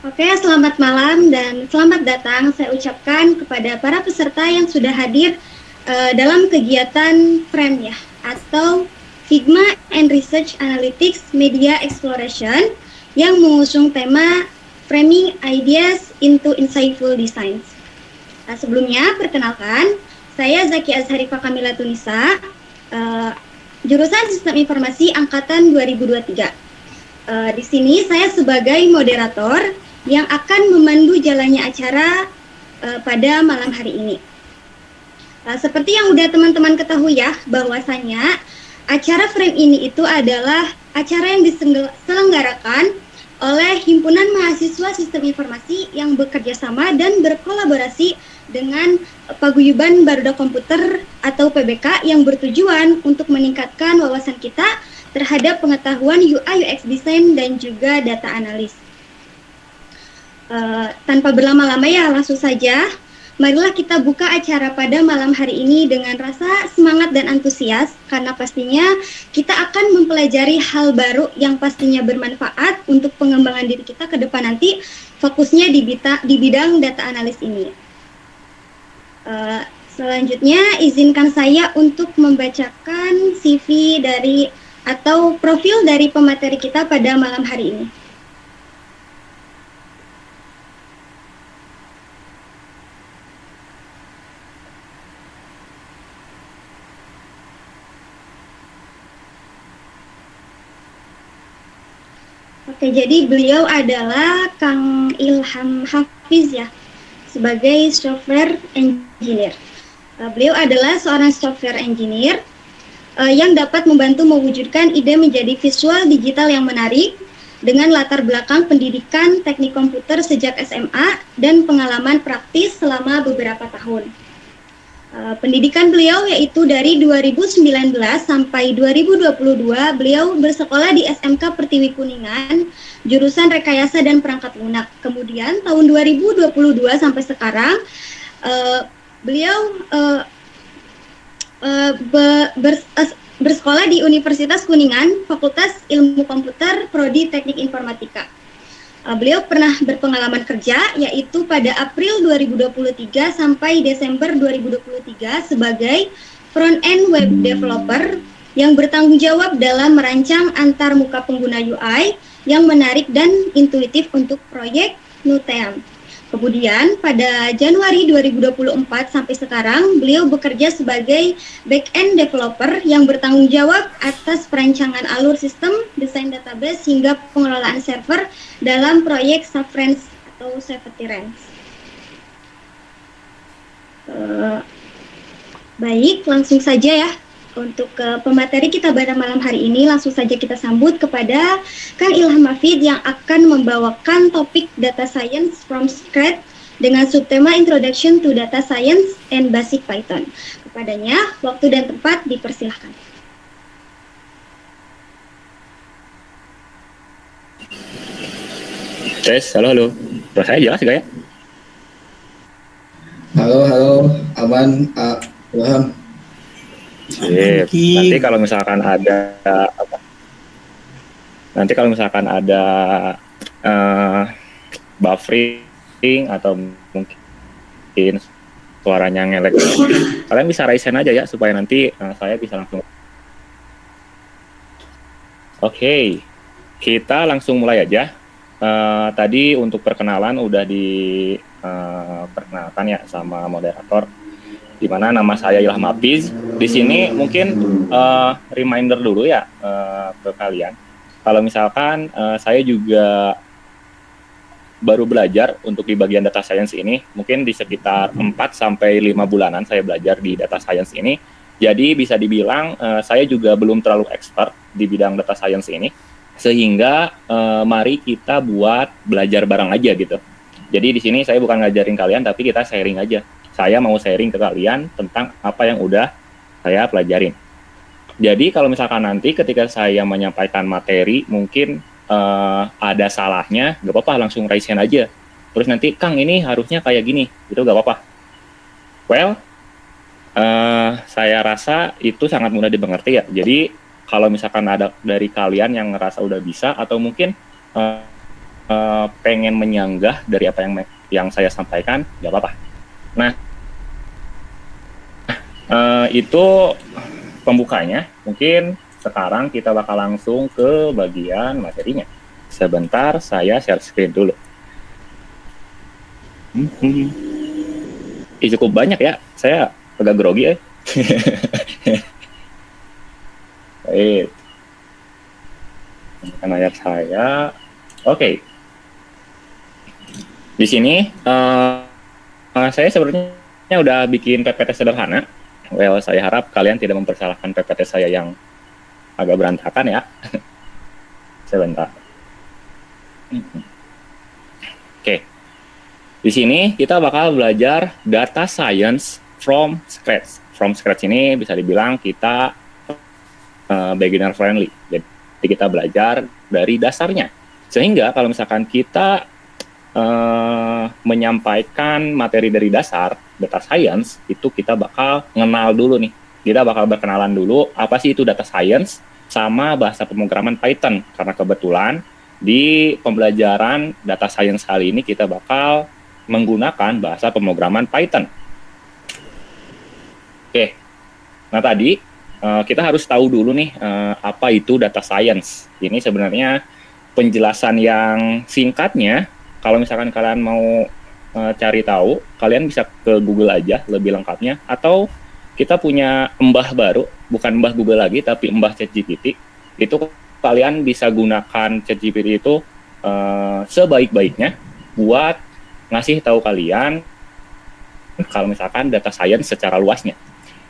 Oke, selamat malam dan selamat datang saya ucapkan kepada para peserta yang sudah hadir dalam kegiatan FRAME ya, atau Figma and Research Analytics Media Exploration yang mengusung tema Framing Ideas into Insightful Designs. Nah, sebelumnya, perkenalkan, saya Zaki Azharifah Kamila Tunisa, jurusan Sistem Informasi Angkatan 2023. Di sini saya sebagai moderator yang akan memandu jalannya acara pada malam hari ini. Seperti yang udah teman-teman ketahui ya, bahwasanya acara Frame ini itu adalah acara yang diselenggarakan oleh Himpunan Mahasiswa Sistem Informasi yang bekerja sama dan berkolaborasi dengan Paguyuban Barudak Komputer atau PBK yang bertujuan untuk meningkatkan wawasan kita terhadap pengetahuan UI UX design dan juga data analis. Tanpa berlama-lama ya, langsung saja marilah kita buka acara pada malam hari ini dengan rasa semangat dan antusias, karena pastinya kita akan mempelajari hal baru yang pastinya bermanfaat untuk pengembangan diri kita ke depan nanti, fokusnya di bidang data analis ini. Selanjutnya izinkan saya untuk membacakan CV dari atau profil dari pemateri kita pada malam hari ini. Oke, jadi beliau adalah Kang Ilham Hafiz ya, sebagai software engineer. Beliau adalah seorang software engineer yang dapat membantu mewujudkan ide menjadi visual digital yang menarik dengan latar belakang pendidikan teknik komputer sejak SMA dan pengalaman praktis selama beberapa tahun. Pendidikan beliau yaitu dari 2019 sampai 2022 beliau bersekolah di SMK Pertiwi Kuningan, jurusan Rekayasa dan Perangkat Lunak. Kemudian tahun 2022 sampai sekarang beliau bersekolah di Universitas Kuningan, Fakultas Ilmu Komputer, Prodi Teknik Informatika. Beliau pernah berpengalaman kerja yaitu pada April 2023 sampai Desember 2023 sebagai front-end web developer yang bertanggung jawab dalam merancang antar muka pengguna UI yang menarik dan intuitif untuk proyek Nuteam. Kemudian pada Januari 2024 sampai sekarang beliau bekerja sebagai back-end developer yang bertanggung jawab atas perancangan alur sistem, desain database hingga pengelolaan server dalam proyek Safrance atau Safety Rance. Baik, langsung saja ya. Untuk pemateri kita pada malam hari ini, langsung saja kita sambut kepada Kang Ilham Hafiz yang akan membawakan topik Data Science from Scratch dengan subtema Introduction to Data Science and Basic Python. Kepadanya, waktu dan tempat dipersilahkan. Tes, halo. Suara saya jelas gak ya? Halo, aman, Ilham. Sip. Nanti kalau misalkan ada buffering atau mungkin suaranya ngelek, kalian bisa raise hand aja ya supaya nanti saya bisa langsung. Oke, kita langsung mulai aja. Tadi untuk perkenalan udah diperkenalkan ya sama moderator, di mana nama saya Ilham Hafiz. Di sini mungkin reminder dulu ya ke kalian. Kalau misalkan saya juga baru belajar untuk di bagian data science ini, mungkin di sekitar 4 sampai 5 bulanan saya belajar di data science ini. Jadi bisa dibilang saya juga belum terlalu expert di bidang data science ini. Sehingga mari kita buat belajar bareng aja gitu. Jadi di sini saya bukan ngajarin kalian, tapi kita sharing aja. Saya mau sharing ke kalian tentang apa yang udah saya pelajarin. Jadi kalau misalkan nanti ketika saya menyampaikan materi mungkin ada salahnya, gak apa-apa, langsung raise hand aja. Terus nanti, Kang ini harusnya kayak gini, itu gak apa-apa. Well, saya rasa itu sangat mudah dimengerti ya. Jadi kalau misalkan ada dari kalian yang ngerasa udah bisa atau mungkin pengen menyanggah dari apa yang saya sampaikan, nggak apa-apa. Nah, itu pembukanya. Mungkin sekarang kita bakal langsung ke bagian materinya. Sebentar, saya share screen dulu. Cukup banyak ya, saya agak grogi ya. Baik. Ini ayat saya. Oke. Di sini saya sebenarnya udah bikin PPT sederhana. Well, saya harap kalian tidak mempersalahkan PPT saya yang agak berantakan ya. Sebentar. Oke. Di sini kita bakal belajar data science from scratch. From scratch ini bisa dibilang kita beginner friendly. Jadi kita belajar dari dasarnya. Sehingga kalau misalkan kita menyampaikan materi dari dasar data science, itu kita bakal ngenal dulu nih. Kita bakal berkenalan dulu apa sih itu data science sama bahasa pemrograman Python. Karena kebetulan di pembelajaran data science kali ini kita bakal menggunakan bahasa pemrograman Python. Oke. Nah, tadi kita harus tahu dulu nih apa itu data science. Ini sebenarnya penjelasan yang singkatnya. Kalau misalkan kalian mau cari tahu, kalian bisa ke Google aja lebih lengkapnya. Atau kita punya mbah baru, bukan mbah Google lagi, tapi mbah ChatGPT. Itu kalian bisa gunakan ChatGPT itu sebaik-baiknya buat ngasih tahu kalian kalau misalkan data science secara luasnya.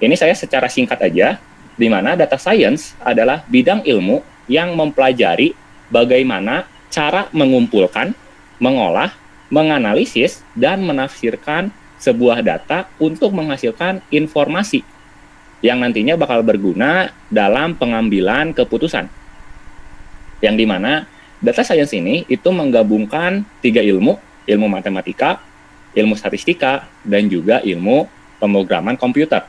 Ini saya secara singkat aja, di mana data science adalah bidang ilmu yang mempelajari bagaimana cara mengumpulkan, mengolah, menganalisis, dan menafsirkan sebuah data untuk menghasilkan informasi yang nantinya bakal berguna dalam pengambilan keputusan. Yang dimana data science ini itu menggabungkan 3 ilmu, ilmu matematika, ilmu statistika, dan juga ilmu pemrograman komputer.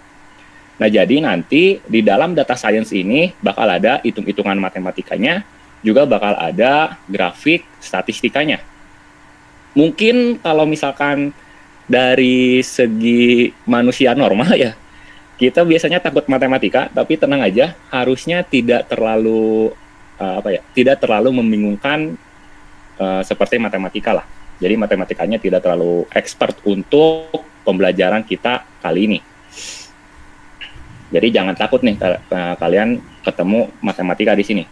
Nah, jadi nanti di dalam data science ini bakal ada hitung-hitungan matematikanya, juga bakal ada grafik statistikanya. Mungkin kalau misalkan dari segi manusia normal ya, kita biasanya takut matematika, tapi tenang aja, harusnya tidak terlalu tidak terlalu membingungkan seperti matematika lah. Jadi matematikanya tidak terlalu expert untuk pembelajaran kita kali ini. Jadi jangan takut nih kalian ketemu matematika di sini.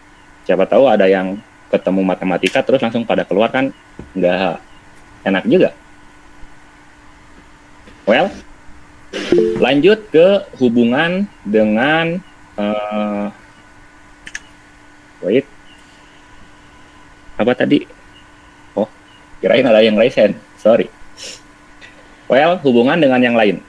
Siapa tahu ada yang ketemu matematika terus langsung pada keluar, kan nggak enak juga. Well, lanjut ke hubungan dengan apa tadi? Oh, kirain ada yang lain. Sorry. Well, hubungan dengan yang lain.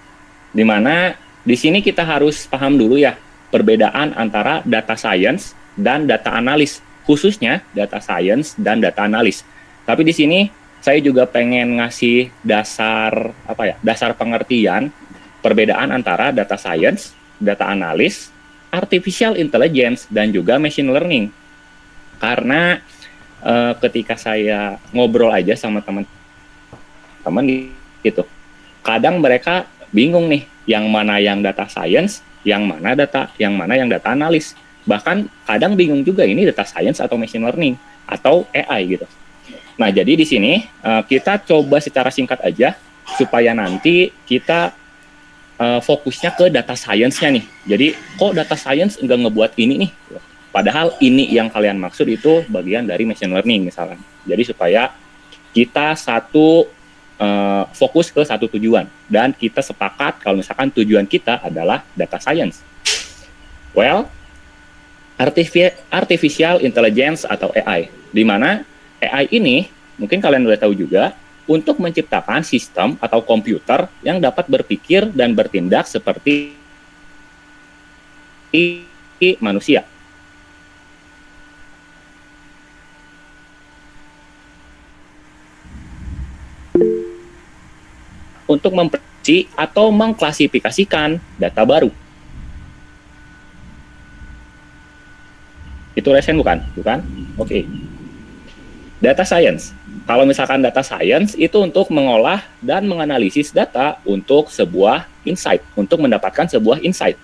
Di mana di sini kita harus paham dulu ya perbedaan antara data science dan data analis, khususnya data science dan data analis. Tapi di sini saya juga pengen ngasih dasar dasar pengertian perbedaan antara data science, data analis, artificial intelligence, dan juga machine learning. Karena ketika saya ngobrol aja sama teman-teman gitu, kadang mereka bingung nih, yang mana yang data science, yang mana yang data analis. Bahkan kadang bingung juga ini data science atau machine learning atau AI gitu. Nah, jadi di sini kita coba secara singkat aja supaya nanti kita fokusnya ke data science-nya nih. Jadi kok data science enggak ngebuat ini nih? Padahal ini yang kalian maksud itu bagian dari machine learning misalkan. Jadi supaya kita fokus ke satu tujuan, dan kita sepakat kalau misalkan tujuan kita adalah data science. Well, artificial intelligence atau AI, di mana AI ini mungkin kalian udah tahu juga untuk menciptakan sistem atau komputer yang dapat berpikir dan bertindak seperti manusia. Untuk memprediksi atau mengklasifikasikan data baru. Itu resen bukan? Bukan? Oke. Data science. Kalau misalkan data science itu untuk mengolah dan menganalisis data untuk sebuah insight, untuk mendapatkan sebuah insight.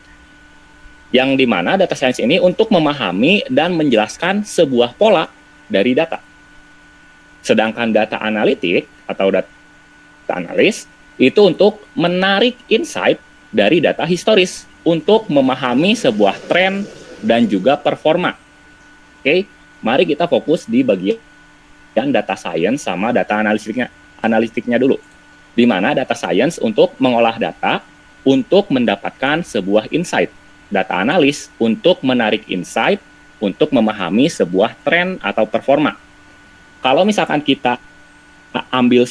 Yang dimana data science ini untuk memahami dan menjelaskan sebuah pola dari data. Sedangkan data analitik atau data analis itu untuk menarik insight dari data historis untuk memahami sebuah tren dan juga performa. Oke, mari kita fokus di bagian data science sama data analitiknya dulu. Di mana data science untuk mengolah data untuk mendapatkan sebuah insight. Data analis untuk menarik insight untuk memahami sebuah tren atau performa. Kalau misalkan kita ambil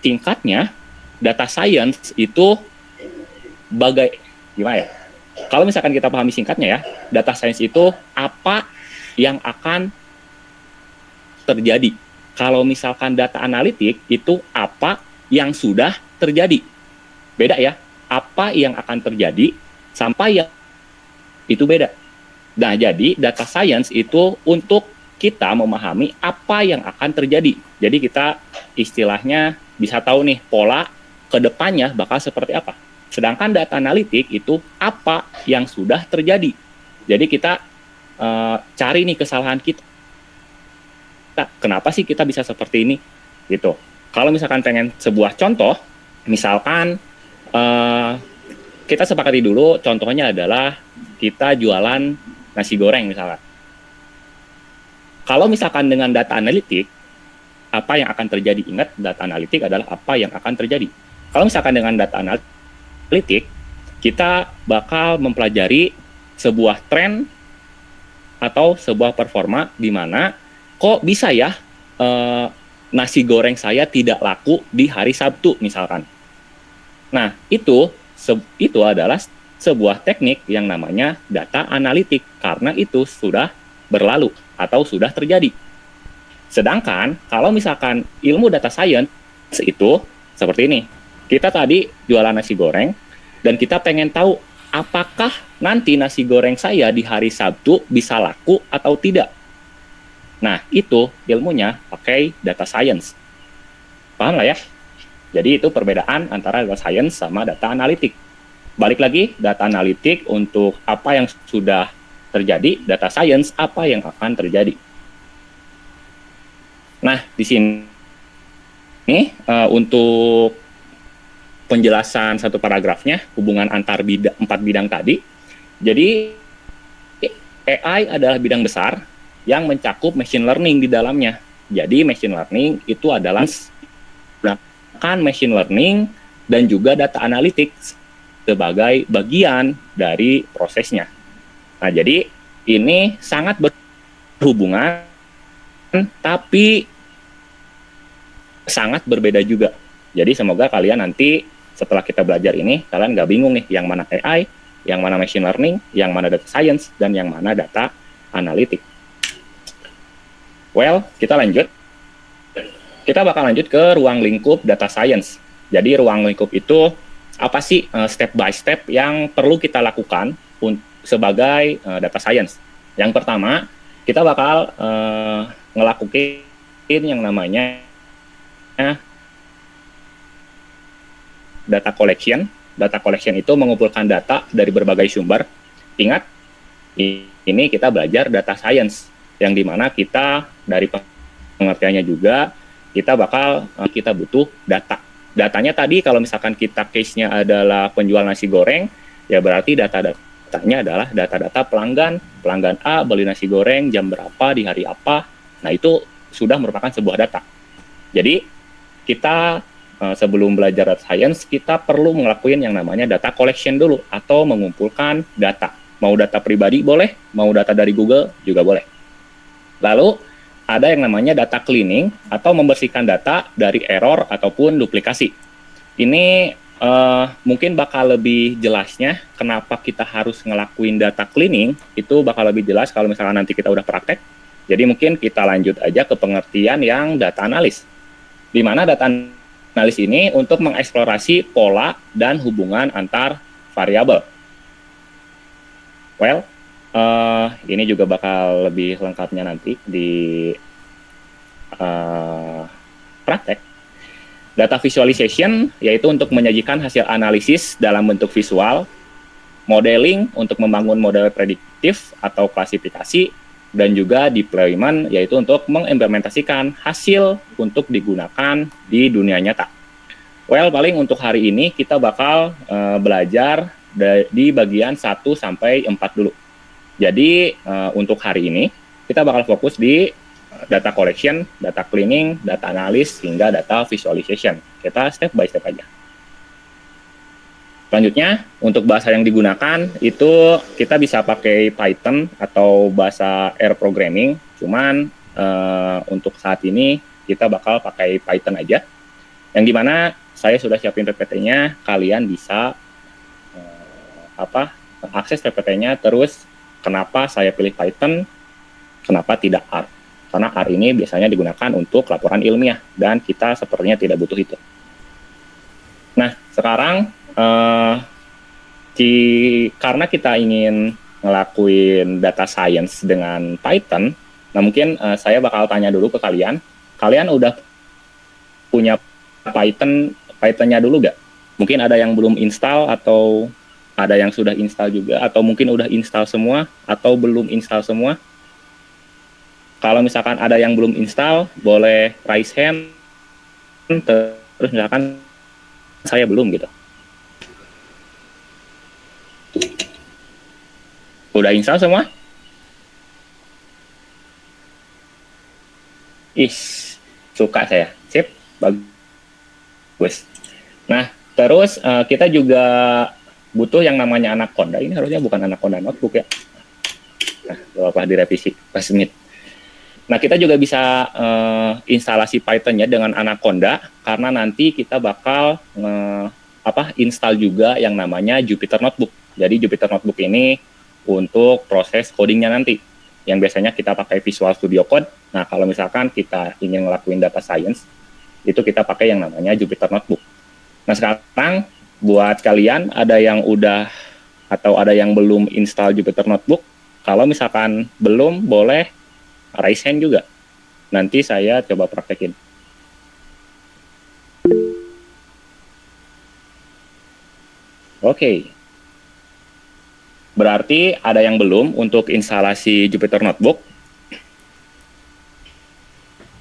singkatnya, data science itu gimana ya? Kalau misalkan kita pahami singkatnya ya, data science itu apa yang akan terjadi. Kalau misalkan data analitik itu apa yang sudah terjadi. Beda ya, apa yang akan terjadi sampai yang itu beda. Nah, jadi data science itu untuk kita memahami apa yang akan terjadi. Jadi kita istilahnya bisa tahu nih pola ke depannya bakal seperti apa. Sedangkan data analitik itu apa yang sudah terjadi. Jadi kita cari nih kesalahan kita. Kenapa sih kita bisa seperti ini? Gitu. Kalau misalkan pengen sebuah contoh, misalkan kita sepakati dulu contohnya adalah kita jualan nasi goreng misalkan. Kalau misalkan dengan data analitik, apa yang akan terjadi? Ingat, data analitik adalah apa yang akan terjadi. Kalau misalkan dengan data analitik, kita bakal mempelajari sebuah tren atau sebuah performa di mana kok bisa ya nasi goreng saya tidak laku di hari Sabtu misalkan. Nah, itu adalah sebuah teknik yang namanya data analitik karena itu sudah berlalu atau sudah terjadi. Sedangkan kalau misalkan ilmu data science itu seperti ini. Kita tadi jualan nasi goreng dan kita pengen tahu apakah nanti nasi goreng saya di hari Sabtu bisa laku atau tidak. Nah, itu ilmunya pakai data science. Paham lah ya? Jadi itu perbedaan antara data science sama data analitik. Balik lagi, data analitik untuk apa yang sudah terjadi, data science apa yang akan terjadi. Nah, di sini untuk penjelasan satu paragrafnya, hubungan antar 4 bidang tadi. Jadi, AI adalah bidang besar yang mencakup machine learning di dalamnya. Jadi machine learning itu adalah menggunakan machine learning dan juga data analytics sebagai bagian dari prosesnya. Nah, jadi ini sangat berhubungan tapi sangat berbeda juga. Jadi semoga kalian nanti setelah kita belajar ini, kalian nggak bingung nih yang mana AI, yang mana machine learning, yang mana data science, dan yang mana data analytics. Well, kita lanjut. Kita bakal lanjut ke ruang lingkup data science. Jadi ruang lingkup itu apa sih step by step yang perlu kita lakukan sebagai data science. Yang pertama, kita bakal ngelakuin yang namanya data collection. Data collection itu mengumpulkan data dari berbagai sumber. Ingat, ini kita belajar data science. Yang dimana kita dari pengertiannya juga kita butuh data. Datanya tadi kalau misalkan kita case-nya adalah penjual nasi goreng, ya berarti datanya adalah data-data pelanggan A beli nasi goreng jam berapa di hari apa. Nah, itu sudah merupakan sebuah data. Jadi kita sebelum belajar data science, kita perlu ngelakuin yang namanya data collection dulu atau mengumpulkan data. Mau data pribadi boleh, mau data dari Google juga boleh. Lalu ada yang namanya data cleaning atau membersihkan data dari error ataupun duplikasi. Ini mungkin bakal lebih jelasnya kenapa kita harus ngelakuin data cleaning, itu bakal lebih jelas kalau misalnya nanti kita udah praktek. Jadi mungkin kita lanjut aja ke pengertian yang data analis. Di mana data analis ini untuk mengeksplorasi pola dan hubungan antar variabel. Well, ini juga bakal lebih lengkapnya nanti di praktek. Data visualization yaitu untuk menyajikan hasil analisis dalam bentuk visual, modeling untuk membangun model prediktif atau klasifikasi, dan juga deployment yaitu untuk mengimplementasikan hasil untuk digunakan di dunia nyata. Well, paling untuk hari ini kita bakal belajar di bagian 1 sampai 4 dulu. Jadi untuk hari ini kita bakal fokus di data collection, data cleaning, data analysis, hingga data visualization. Kita step by step aja. Selanjutnya, untuk bahasa yang digunakan itu kita bisa pakai Python atau bahasa R programming. Cuman untuk saat ini kita bakal pakai Python aja. Yang dimana saya sudah siapin PPT-nya, kalian bisa akses PPT-nya. Terus kenapa saya pilih Python, kenapa tidak R? Karena R ini biasanya digunakan untuk laporan ilmiah, dan kita sepertinya tidak butuh itu. Nah, sekarang karena kita ingin ngelakuin data science dengan Python, nah mungkin saya bakal tanya dulu ke kalian. Kalian udah punya Python-nya dulu nggak? Mungkin ada yang belum install, atau ada yang sudah install juga, atau mungkin udah install semua, atau belum install semua. Kalau misalkan ada yang belum install, boleh raise hand. Terus misalkan saya belum gitu. Udah install semua? Suka saya. Sip, bagus. Nah, terus kita juga butuh yang namanya Anaconda. Ini harusnya bukan Anaconda notebook ya. Nah, apa direvisi pas Smith. Nah, kita juga bisa instalasi Python-nya dengan Anaconda, karena nanti kita bakal install juga yang namanya Jupyter Notebook. Jadi Jupyter Notebook ini untuk proses codingnya nanti, yang biasanya kita pakai Visual Studio Code. Nah, kalau misalkan kita ingin ngelakuin data science, itu kita pakai yang namanya Jupyter Notebook. Nah, sekarang buat kalian ada yang udah atau ada yang belum install Jupyter Notebook, kalau misalkan belum, boleh raise hand juga. Nanti saya coba praktekin. Oke. Berarti ada yang belum untuk instalasi Jupyter Notebook.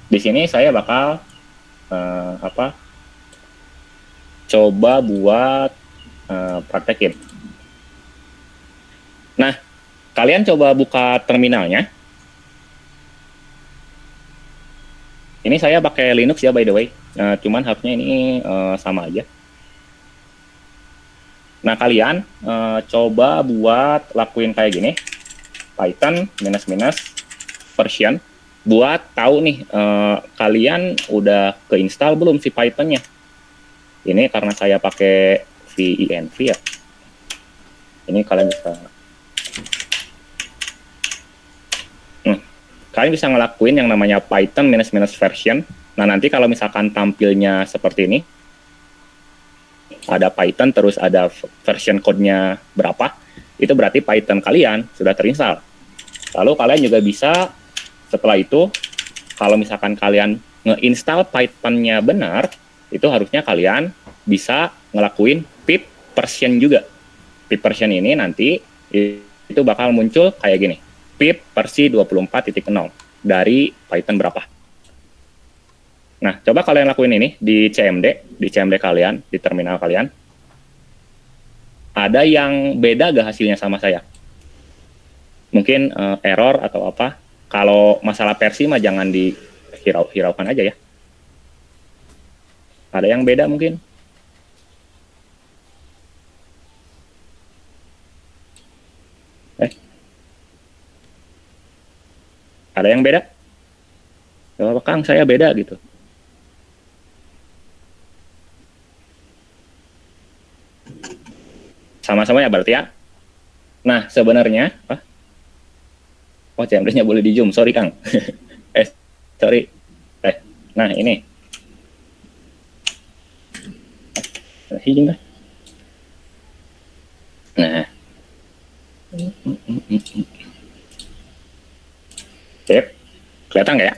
Di sini saya bakal coba buat praktekin. Nah, kalian coba buka terminalnya. Ini saya pakai Linux ya, by the way. Cuman harusnya ini sama aja. Nah, kalian coba buat lakuin kayak gini. Python -version. Buat tahu nih, kalian udah keinstall belum si Python-nya. Ini karena saya pakai VENV ya. Ini kalian bisa... Kalian bisa ngelakuin yang namanya Python -version. Nah, nanti kalau misalkan tampilnya seperti ini, ada Python terus ada version code-nya berapa, itu berarti Python kalian sudah terinstall. Lalu kalian juga bisa, setelah itu, kalau misalkan kalian nge-install Python-nya benar, itu harusnya kalian bisa ngelakuin pip version juga. Pip version ini nanti itu bakal muncul kayak gini. Pip versi 24.0 dari Python berapa. Nah, coba kalian lakuin ini di CMD kalian, di terminal kalian. Ada yang beda gak hasilnya sama saya? Mungkin error atau apa. Kalau masalah versi mah jangan dihiraukan aja ya. Ada yang beda mungkin? Ada yang beda? Kalau Kang, saya beda gitu. Sama-sama ya berarti ya. Nah, sebenarnya, CMD-nya boleh di zoom, sorry Kang. Sorry. Nah, ini. Nah. Sip. Kelihatan nggak ya?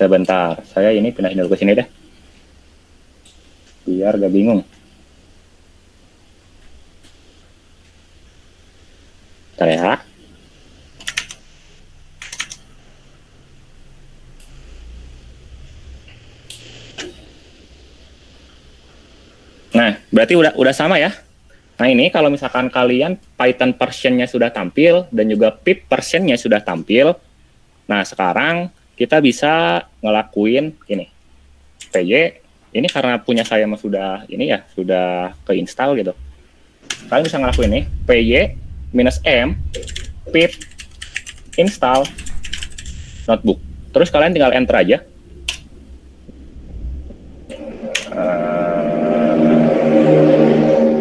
Sebentar, saya ini pindahin dulu ke sini deh. Biar gak bingung. Bentar ya. Nah, berarti udah sama ya. Nah, ini kalau misalkan kalian Python version-nya sudah tampil dan juga pip version-nya sudah tampil. Nah, sekarang kita bisa ngelakuin ini. PY ini karena punya saya mah sudah ini ya, sudah keinstall gitu. Kalian bisa ngelakuin nih, PY -m pip install notebook. Terus kalian tinggal enter aja.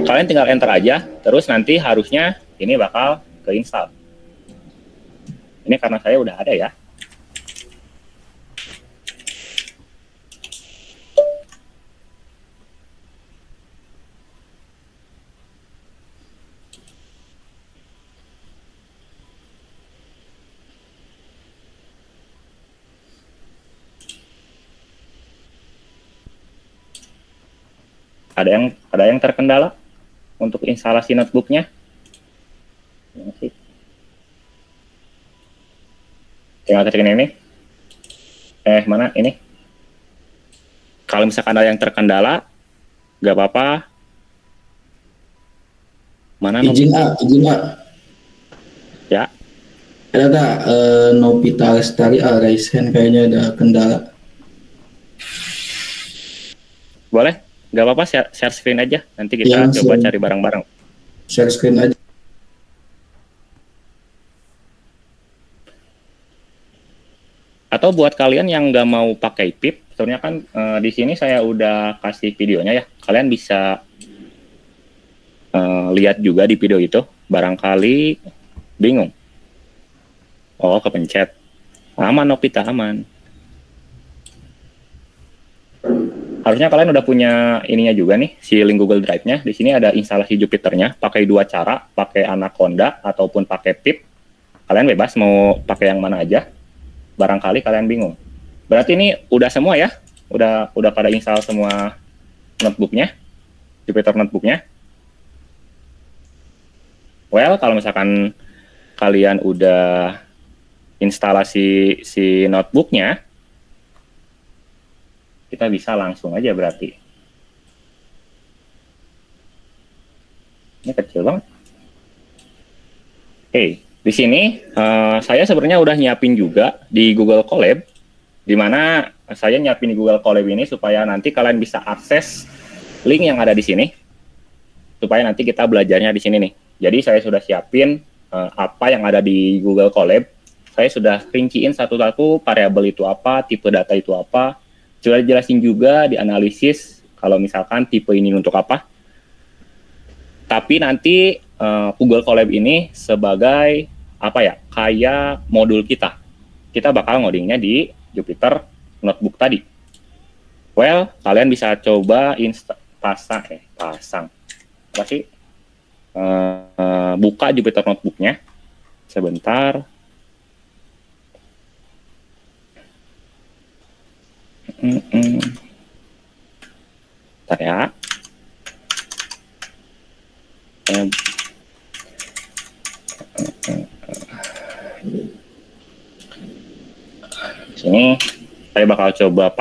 Kalian tinggal enter aja, terus nanti harusnya ini bakal keinstall. Ini karena saya udah ada ya. Ada yang terkendala untuk instalasi notebooknya? Tinggal ketik ini. Mana ini? Kalau misalkan ada yang terkendala, nggak apa-apa. Mana? Izin A. Ya. Ada nggak Novita Lestari raise hand, kayaknya ada kendala. Boleh? Nggak apa-apa, share screen aja. Nanti kita coba cari bareng-bareng. Share screen aja. Atau buat kalian yang nggak mau pakai pip, sebenarnya kan di sini saya udah kasih videonya ya. Kalian bisa lihat juga di video itu. Barangkali bingung. Oh, kepencet. Aman, Novita, aman. Harusnya kalian udah punya ininya juga nih, si link Google Drive-nya. Di sini ada instalasi Jupyter-nya, pakai dua cara, pakai Anaconda ataupun pakai pip. Kalian bebas mau pakai yang mana aja. Barangkali kalian bingung. Berarti ini udah semua ya? Udah pada install semua notebooknya? Jupyter notebooknya? Well, kalau misalkan kalian udah instalasi si notebooknya, kita bisa langsung aja berarti. Ini kecil banget. Oke, di sini saya sebenarnya udah nyiapin juga di Google Colab, di mana saya nyiapin di Google Colab ini supaya nanti kalian bisa akses link yang ada di sini, supaya nanti kita belajarnya di sini nih. Jadi saya sudah siapin apa yang ada di Google Colab. Saya sudah rinciin satu-satu variabel itu apa, tipe data itu apa. Sudah jelasin juga di analisis kalau misalkan tipe ini untuk apa. Tapi nanti Google Colab ini sebagai apa ya, kayak modul kita. Kita bakal ngodingnya di Jupyter Notebook tadi. Well, kalian bisa coba pasang. Apa sih? Buka Jupyter Notebooknya. Sebentar. Bentar ya. Sini saya bakal coba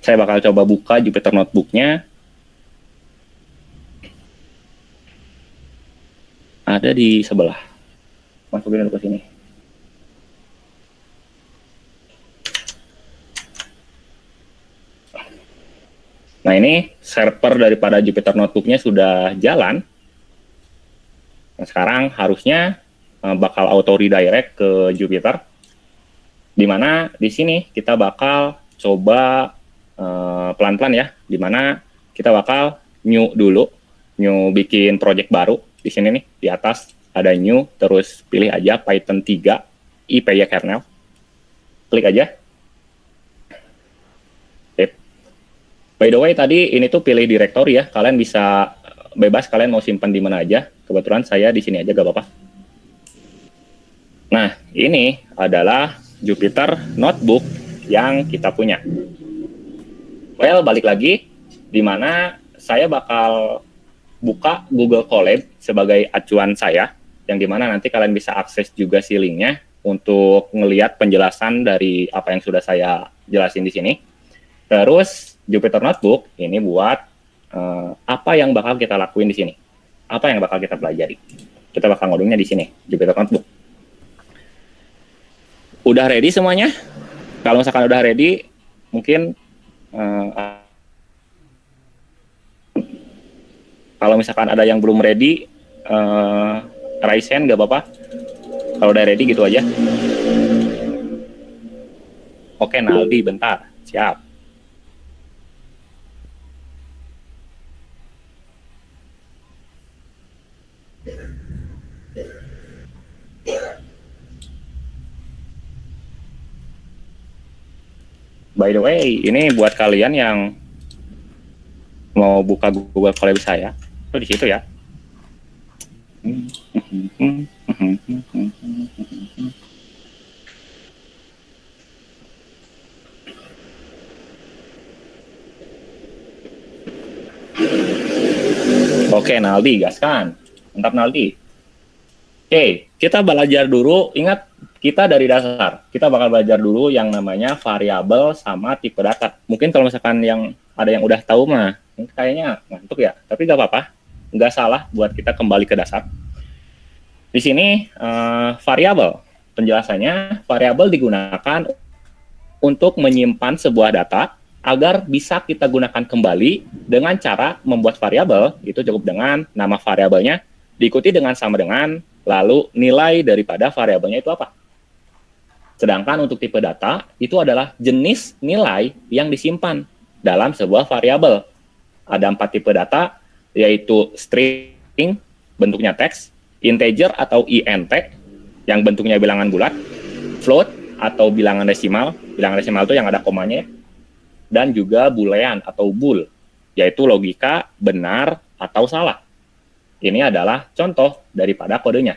saya bakal coba buka Jupyter Notebooknya. Ada di sebelah. Masukin dulu ke sini. Nah, ini server daripada Jupyter Notebook-nya sudah jalan. Nah, sekarang harusnya bakal auto redirect ke Jupyter. Di mana di sini kita bakal coba pelan-pelan ya. Di mana kita bakal new dulu, new bikin project baru. Di sini nih, di atas ada new, terus pilih aja Python 3 IPY kernel. Klik aja. By the way, tadi ini tuh pilih directory ya. Kalian bisa bebas, kalian mau simpan di mana aja. Kebetulan saya di sini aja, gak apa-apa. Nah, ini adalah Jupyter Notebook yang kita punya. Well, balik lagi, di mana saya bakal buka Google Colab sebagai acuan saya, yang dimana nanti kalian bisa akses juga si linknya untuk ngelihat penjelasan dari apa yang sudah saya jelasin di sini. Terus Jupyter Notebook ini buat apa yang bakal kita lakuin di sini, apa yang bakal kita pelajari. Kita bakal ngodongnya di sini, Jupyter Notebook. Udah ready semuanya? Kalau misalkan udah ready, mungkin kalau misalkan ada yang belum ready, raise hand nggak apa-apa. Kalau udah ready gitu aja. Oke, Naldi, bentar. Siap. By the way, ini buat kalian yang mau buka Google Colab saya, itu di situ ya. Oke, Naldi, gaskan. Mantap, Naldi. Oke, kita belajar dulu. Ingat, kita dari dasar. Kita bakal belajar dulu yang namanya variabel sama tipe data. Mungkin kalau misalkan ada yang udah tahu mah, kayaknya ngantuk ya. Tapi nggak apa-apa. Nggak salah buat kita kembali ke dasar. Di sini, variabel. Penjelasannya, variabel digunakan untuk menyimpan sebuah data agar bisa kita gunakan kembali dengan cara membuat variabel. Itu cukup dengan nama variabelnya diikuti dengan sama dengan, lalu nilai daripada variabelnya itu apa. Sedangkan untuk tipe data, itu adalah jenis nilai yang disimpan dalam sebuah variabel. Ada 4 tipe data, yaitu string, bentuknya teks, integer atau int, yang bentuknya bilangan bulat, float atau bilangan desimal itu yang ada komanya, dan juga boolean atau bool, yaitu logika benar atau salah. Ini adalah contoh daripada kodenya.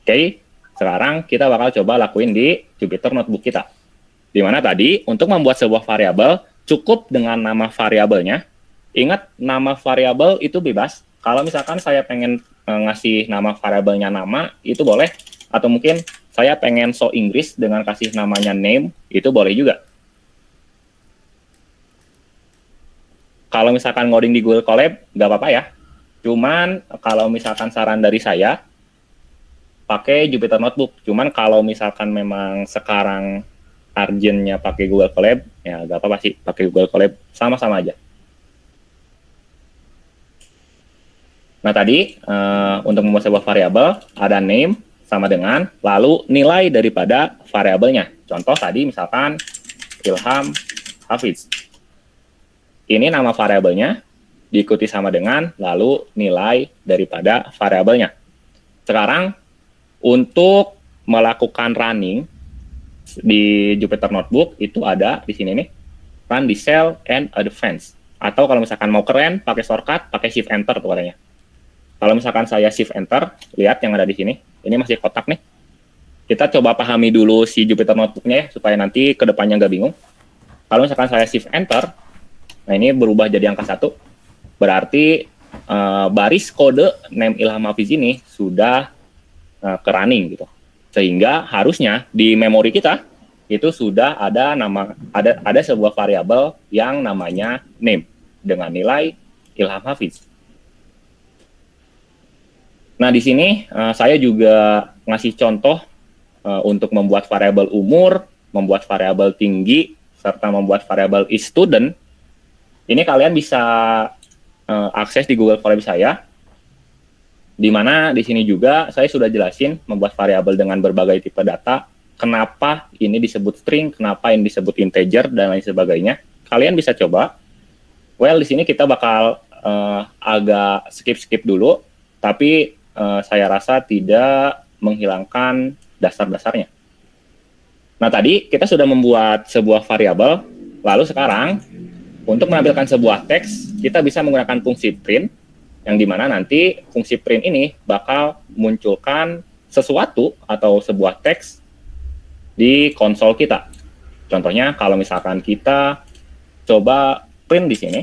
Oke. Sekarang kita bakal coba lakuin di Jupyter Notebook kita. Di mana tadi, untuk membuat sebuah variabel, cukup dengan nama variabelnya. Ingat, nama variabel itu bebas. Kalau misalkan saya pengen ngasih nama variabelnya nama, itu boleh. Atau mungkin saya pengen show Inggris dengan kasih namanya name, itu boleh juga. Kalau misalkan ngoding di Google Colab, nggak apa-apa ya. Cuman, kalau misalkan saran dari saya, pakai Jupyter Notebook. Cuman kalau misalkan memang sekarang urgent-nya pakai Google Colab, ya nggak apa-apa sih, pakai Google Colab, sama-sama aja. Nah tadi, untuk membuat sebuah variabel, ada name sama dengan, lalu nilai daripada variabelnya. Contoh tadi misalkan Ilham Hafiz. Ini nama variabelnya, diikuti sama dengan, lalu nilai daripada variabelnya. Sekarang, untuk melakukan running di Jupyter Notebook itu ada di sini nih, run di cell and advance. Atau kalau misalkan mau keren, pakai shortcut, pakai shift enter tuh katanya. Kalau misalkan saya shift enter, lihat yang ada di sini, ini masih kotak nih. Kita coba pahami dulu si Jupyter Notebook-nya ya, supaya nanti ke depannya nggak bingung. Kalau misalkan saya shift enter, nah ini berubah jadi angka 1, berarti baris kode name Ilham Hafiz ini sudah ke running gitu, sehingga harusnya di memori kita itu sudah ada sebuah variabel yang namanya name dengan nilai Ilham Hafiz. Nah di sini saya juga ngasih contoh untuk membuat variabel umur, membuat variabel tinggi, serta membuat variabel is student. Ini kalian bisa akses di Google Colab saya. Di mana di sini juga saya sudah jelasin membuat variabel dengan berbagai tipe data, kenapa ini disebut string, kenapa ini disebut integer, dan lain sebagainya. Kalian bisa coba. Well, di sini kita bakal agak skip dulu, tapi saya rasa tidak menghilangkan dasar-dasarnya. Nah, tadi kita sudah membuat sebuah variabel, lalu sekarang untuk menampilkan sebuah teks, kita bisa menggunakan fungsi print, yang dimana nanti fungsi print ini bakal munculkan sesuatu atau sebuah teks di konsol kita. Contohnya kalau misalkan kita coba print di sini.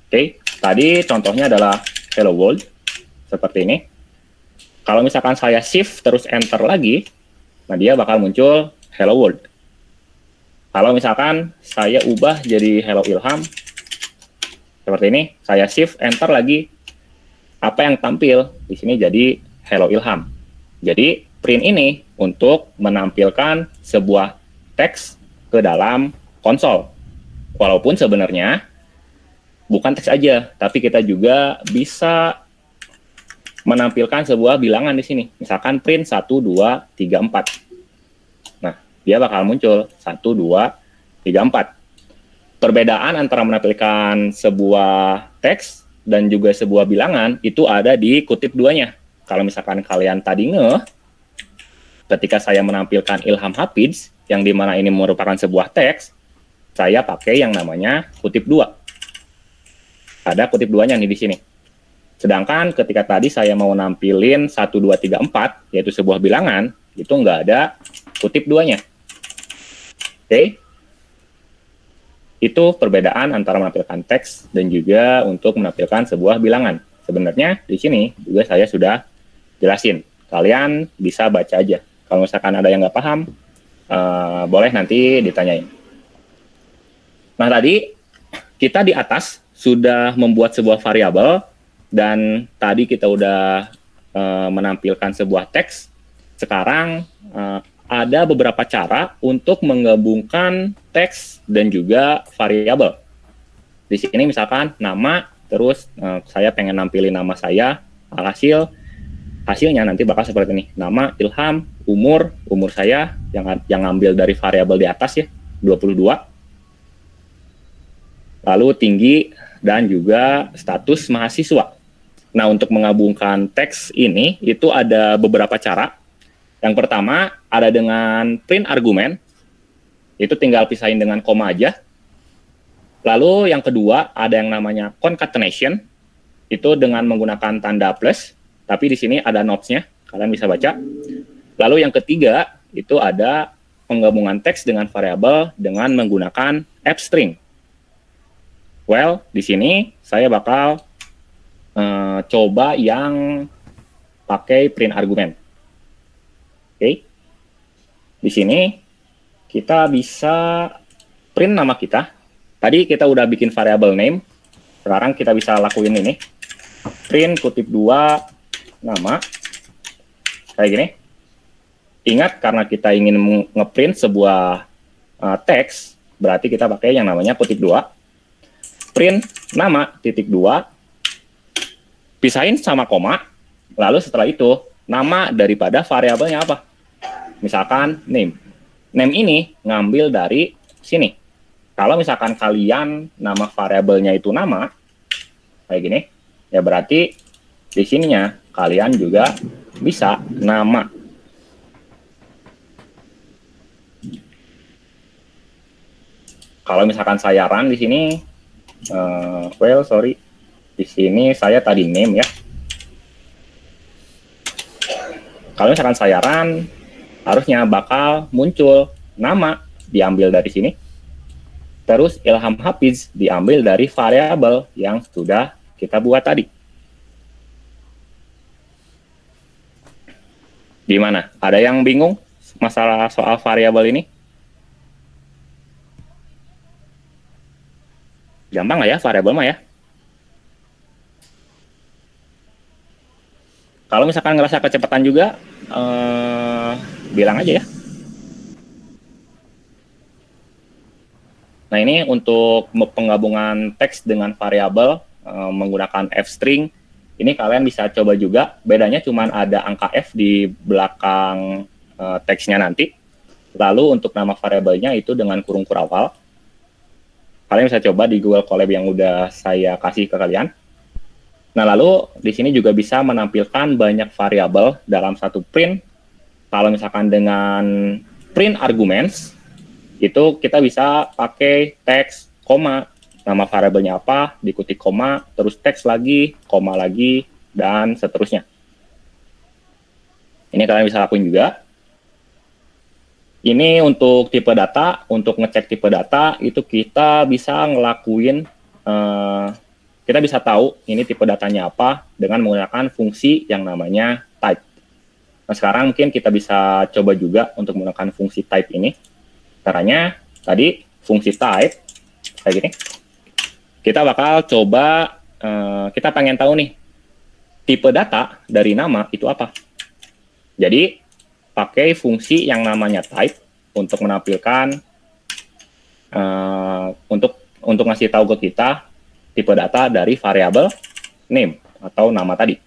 Oke, tadi contohnya adalah hello world seperti ini. Kalau misalkan saya shift terus enter lagi, nah dia bakal muncul hello world. Kalau misalkan saya ubah jadi hello Ilham seperti ini, saya shift enter lagi, apa yang tampil di sini jadi hello Ilham. Jadi print ini untuk menampilkan sebuah teks ke dalam konsol. Walaupun sebenarnya bukan teks aja, tapi kita juga bisa menampilkan sebuah bilangan di sini. Misalkan print 1, 2, 3, 4. Nah, dia bakal muncul 1, 2, 3, 4. Perbedaan antara menampilkan sebuah teks dan juga sebuah bilangan itu ada di kutip duanya. Kalau misalkan kalian tadi ketika saya menampilkan Ilham Hafiz, yang dimana ini merupakan sebuah teks, saya pakai yang namanya kutip 2. Ada kutip 2-nya nih di sini. Sedangkan ketika tadi saya mau nampilin 1, 2, 3, 4, yaitu sebuah bilangan, itu nggak ada kutip 2-nya. Oke? Itu perbedaan antara menampilkan teks dan juga untuk menampilkan sebuah bilangan. Sebenarnya di sini juga saya sudah jelasin. Kalian bisa baca aja. Kalau misalkan ada yang nggak paham, boleh nanti ditanyain. Nah, tadi kita di atas sudah membuat sebuah variabel dan tadi kita udah menampilkan sebuah teks. Sekarang ada beberapa cara untuk menggabungkan teks dan juga variabel. Di sini misalkan nama, terus saya pengen nampilin nama saya, hasilnya nanti bakal seperti ini. Nama Ilham, umur saya yang ngambil dari variabel di atas ya, 22. Lalu tinggi dan juga status mahasiswa. Nah, untuk menggabungkan teks ini itu ada beberapa cara. Yang pertama ada dengan print argumen. Itu tinggal pisahin dengan koma aja. Lalu yang kedua ada yang namanya concatenation. Itu dengan menggunakan tanda plus, tapi di sini ada notes-nya, kalian bisa baca. Lalu yang ketiga itu ada penggabungan teks dengan variabel dengan menggunakan f-string. Well, di sini saya bakal coba yang pakai print argument. Oke. Di sini kita bisa print nama kita. Tadi kita udah bikin variabel name. Sekarang kita bisa lakuin ini. Print kutip 2 nama. Kayak gini. Ingat, karena kita ingin ngeprint sebuah teks, berarti kita pakai yang namanya kutip 2. Print nama titik 2, pisahin sama koma, lalu setelah itu nama daripada variabelnya apa? Misalkan name. Name ini ngambil dari sini. Kalau misalkan kalian nama variabelnya itu nama, kayak gini, ya berarti di sininya kalian juga bisa nama. Kalau misalkan saya run di sini, di sini saya tadi name ya. Kalau misalkan saya run, harusnya bakal muncul nama diambil dari sini. Terus Ilham Hafiz diambil dari variabel yang sudah kita buat tadi. Gimana? Ada yang bingung masalah soal variabel ini? Gampang nggak ya variabel mah ya? Kalau misalkan ngerasa kecepatan juga, bilang aja ya. Nah, ini untuk penggabungan teks dengan variabel menggunakan f-string. Ini kalian bisa coba juga. Bedanya cuma ada angka f di belakang teksnya nanti. Lalu untuk nama variabelnya itu dengan kurung kurawal. Kalian bisa coba di Google Colab yang udah saya kasih ke kalian. Nah, lalu di sini juga bisa menampilkan banyak variabel dalam satu print. Kalau misalkan dengan print arguments, itu kita bisa pakai teks, koma, nama variabelnya apa, dikutik koma, terus teks lagi, koma lagi, dan seterusnya. Ini kalian bisa lakuin juga. Ini untuk tipe data, untuk ngecek tipe data itu kita bisa ngelakuin, kita bisa tahu ini tipe datanya apa dengan menggunakan fungsi yang namanya type. Nah, sekarang mungkin kita bisa coba juga untuk menggunakan fungsi type ini. Caranya tadi fungsi type kayak gini. Kita bakal coba, kita pengen tahu nih tipe data dari nama itu apa. Jadi pakai fungsi yang namanya type untuk menampilkan, untuk ngasih tahu ke kita tipe data dari variabel name atau nama tadi.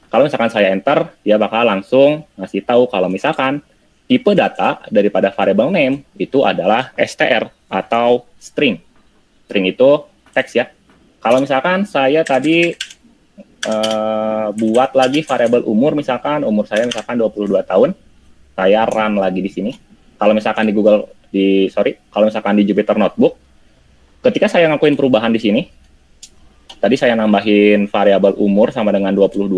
Kalau misalkan saya enter, dia bakal langsung ngasih tahu kalau misalkan tipe data daripada variabel name itu adalah str atau string. String itu teks ya. Kalau misalkan saya tadi buat lagi variabel umur, misalkan umur saya misalkan 22 tahun, saya run lagi di sini. Kalau misalkan kalau misalkan di Jupyter Notebook, ketika saya ngakuin perubahan di sini, tadi saya nambahin variabel umur sama dengan 22,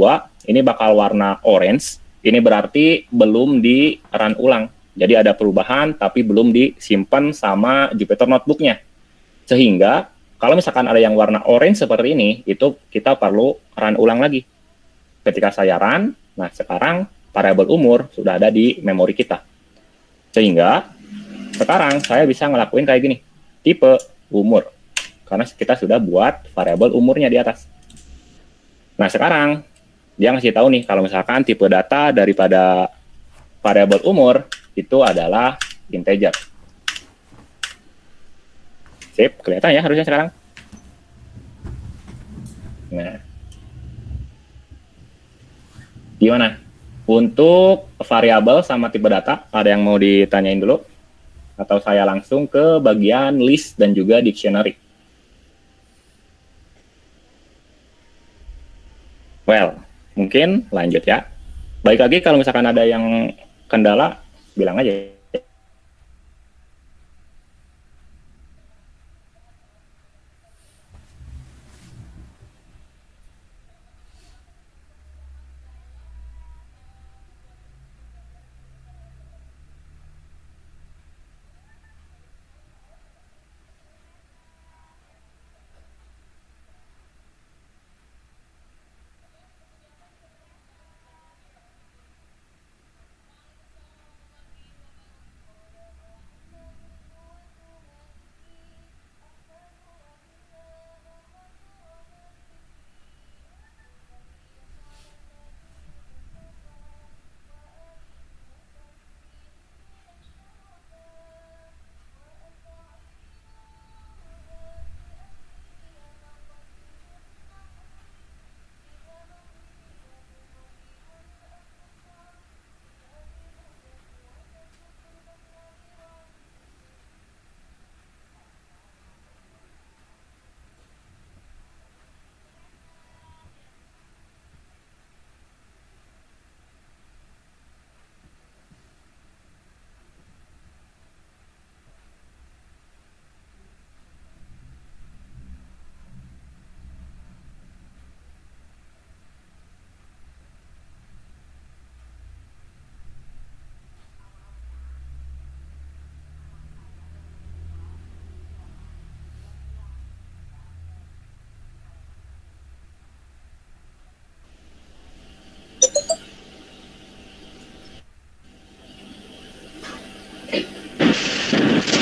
ini bakal warna orange, ini berarti belum di run ulang. Jadi ada perubahan tapi belum disimpan sama Jupyter Notebook-nya. Sehingga kalau misalkan ada yang warna orange seperti ini, itu kita perlu run ulang lagi. Ketika saya run, nah sekarang variabel umur sudah ada di memori kita. Sehingga sekarang saya bisa ngelakuin kayak gini, tipe umur. Karena kita sudah buat variabel umurnya di atas. Nah sekarang, dia ngasih tahu nih, kalau misalkan tipe data daripada variabel umur, itu adalah integer. Sip, kelihatan ya harusnya sekarang. Nah, gimana? Untuk variabel sama tipe data, ada yang mau ditanyain dulu? Atau saya langsung ke bagian list dan juga dictionary? Well, mungkin lanjut ya. Baik lagi, kalau misalkan ada yang kendala, bilang aja.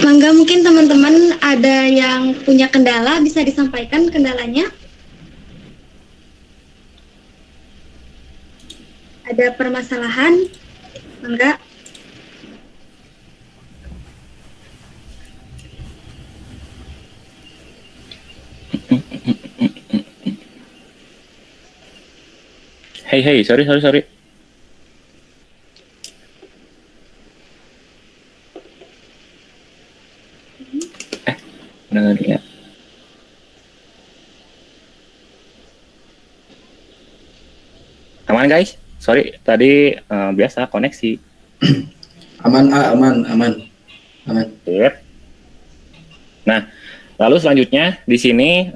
Mangga, mungkin teman-teman ada yang punya kendala, bisa disampaikan kendalanya. Ada permasalahan? Mangga. Hey, sorry. Benar ya. Aman guys? Sorry, tadi biasa koneksi. Aman, aman. Sip. Nah, lalu selanjutnya di sini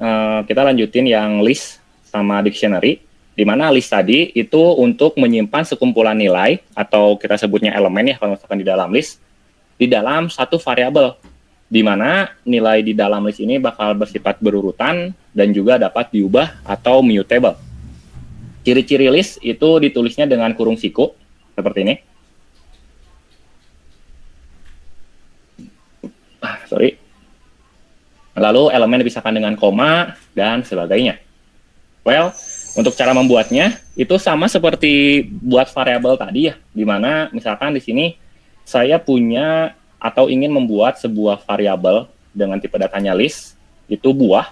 kita lanjutin yang list sama dictionary. Di mana list tadi itu untuk menyimpan sekumpulan nilai atau kita sebutnya elemen ya kalau misalkan di dalam list di dalam satu variabel, di mana nilai di dalam list ini bakal bersifat berurutan dan juga dapat diubah atau mutable. Ciri-ciri list itu ditulisnya dengan kurung siku seperti ini. Lalu elemen dipisahkan dengan koma dan sebagainya. Well, untuk cara membuatnya itu sama seperti buat variabel tadi ya, di mana misalkan di sini saya punya atau ingin membuat sebuah variabel dengan tipe datanya list, itu buah,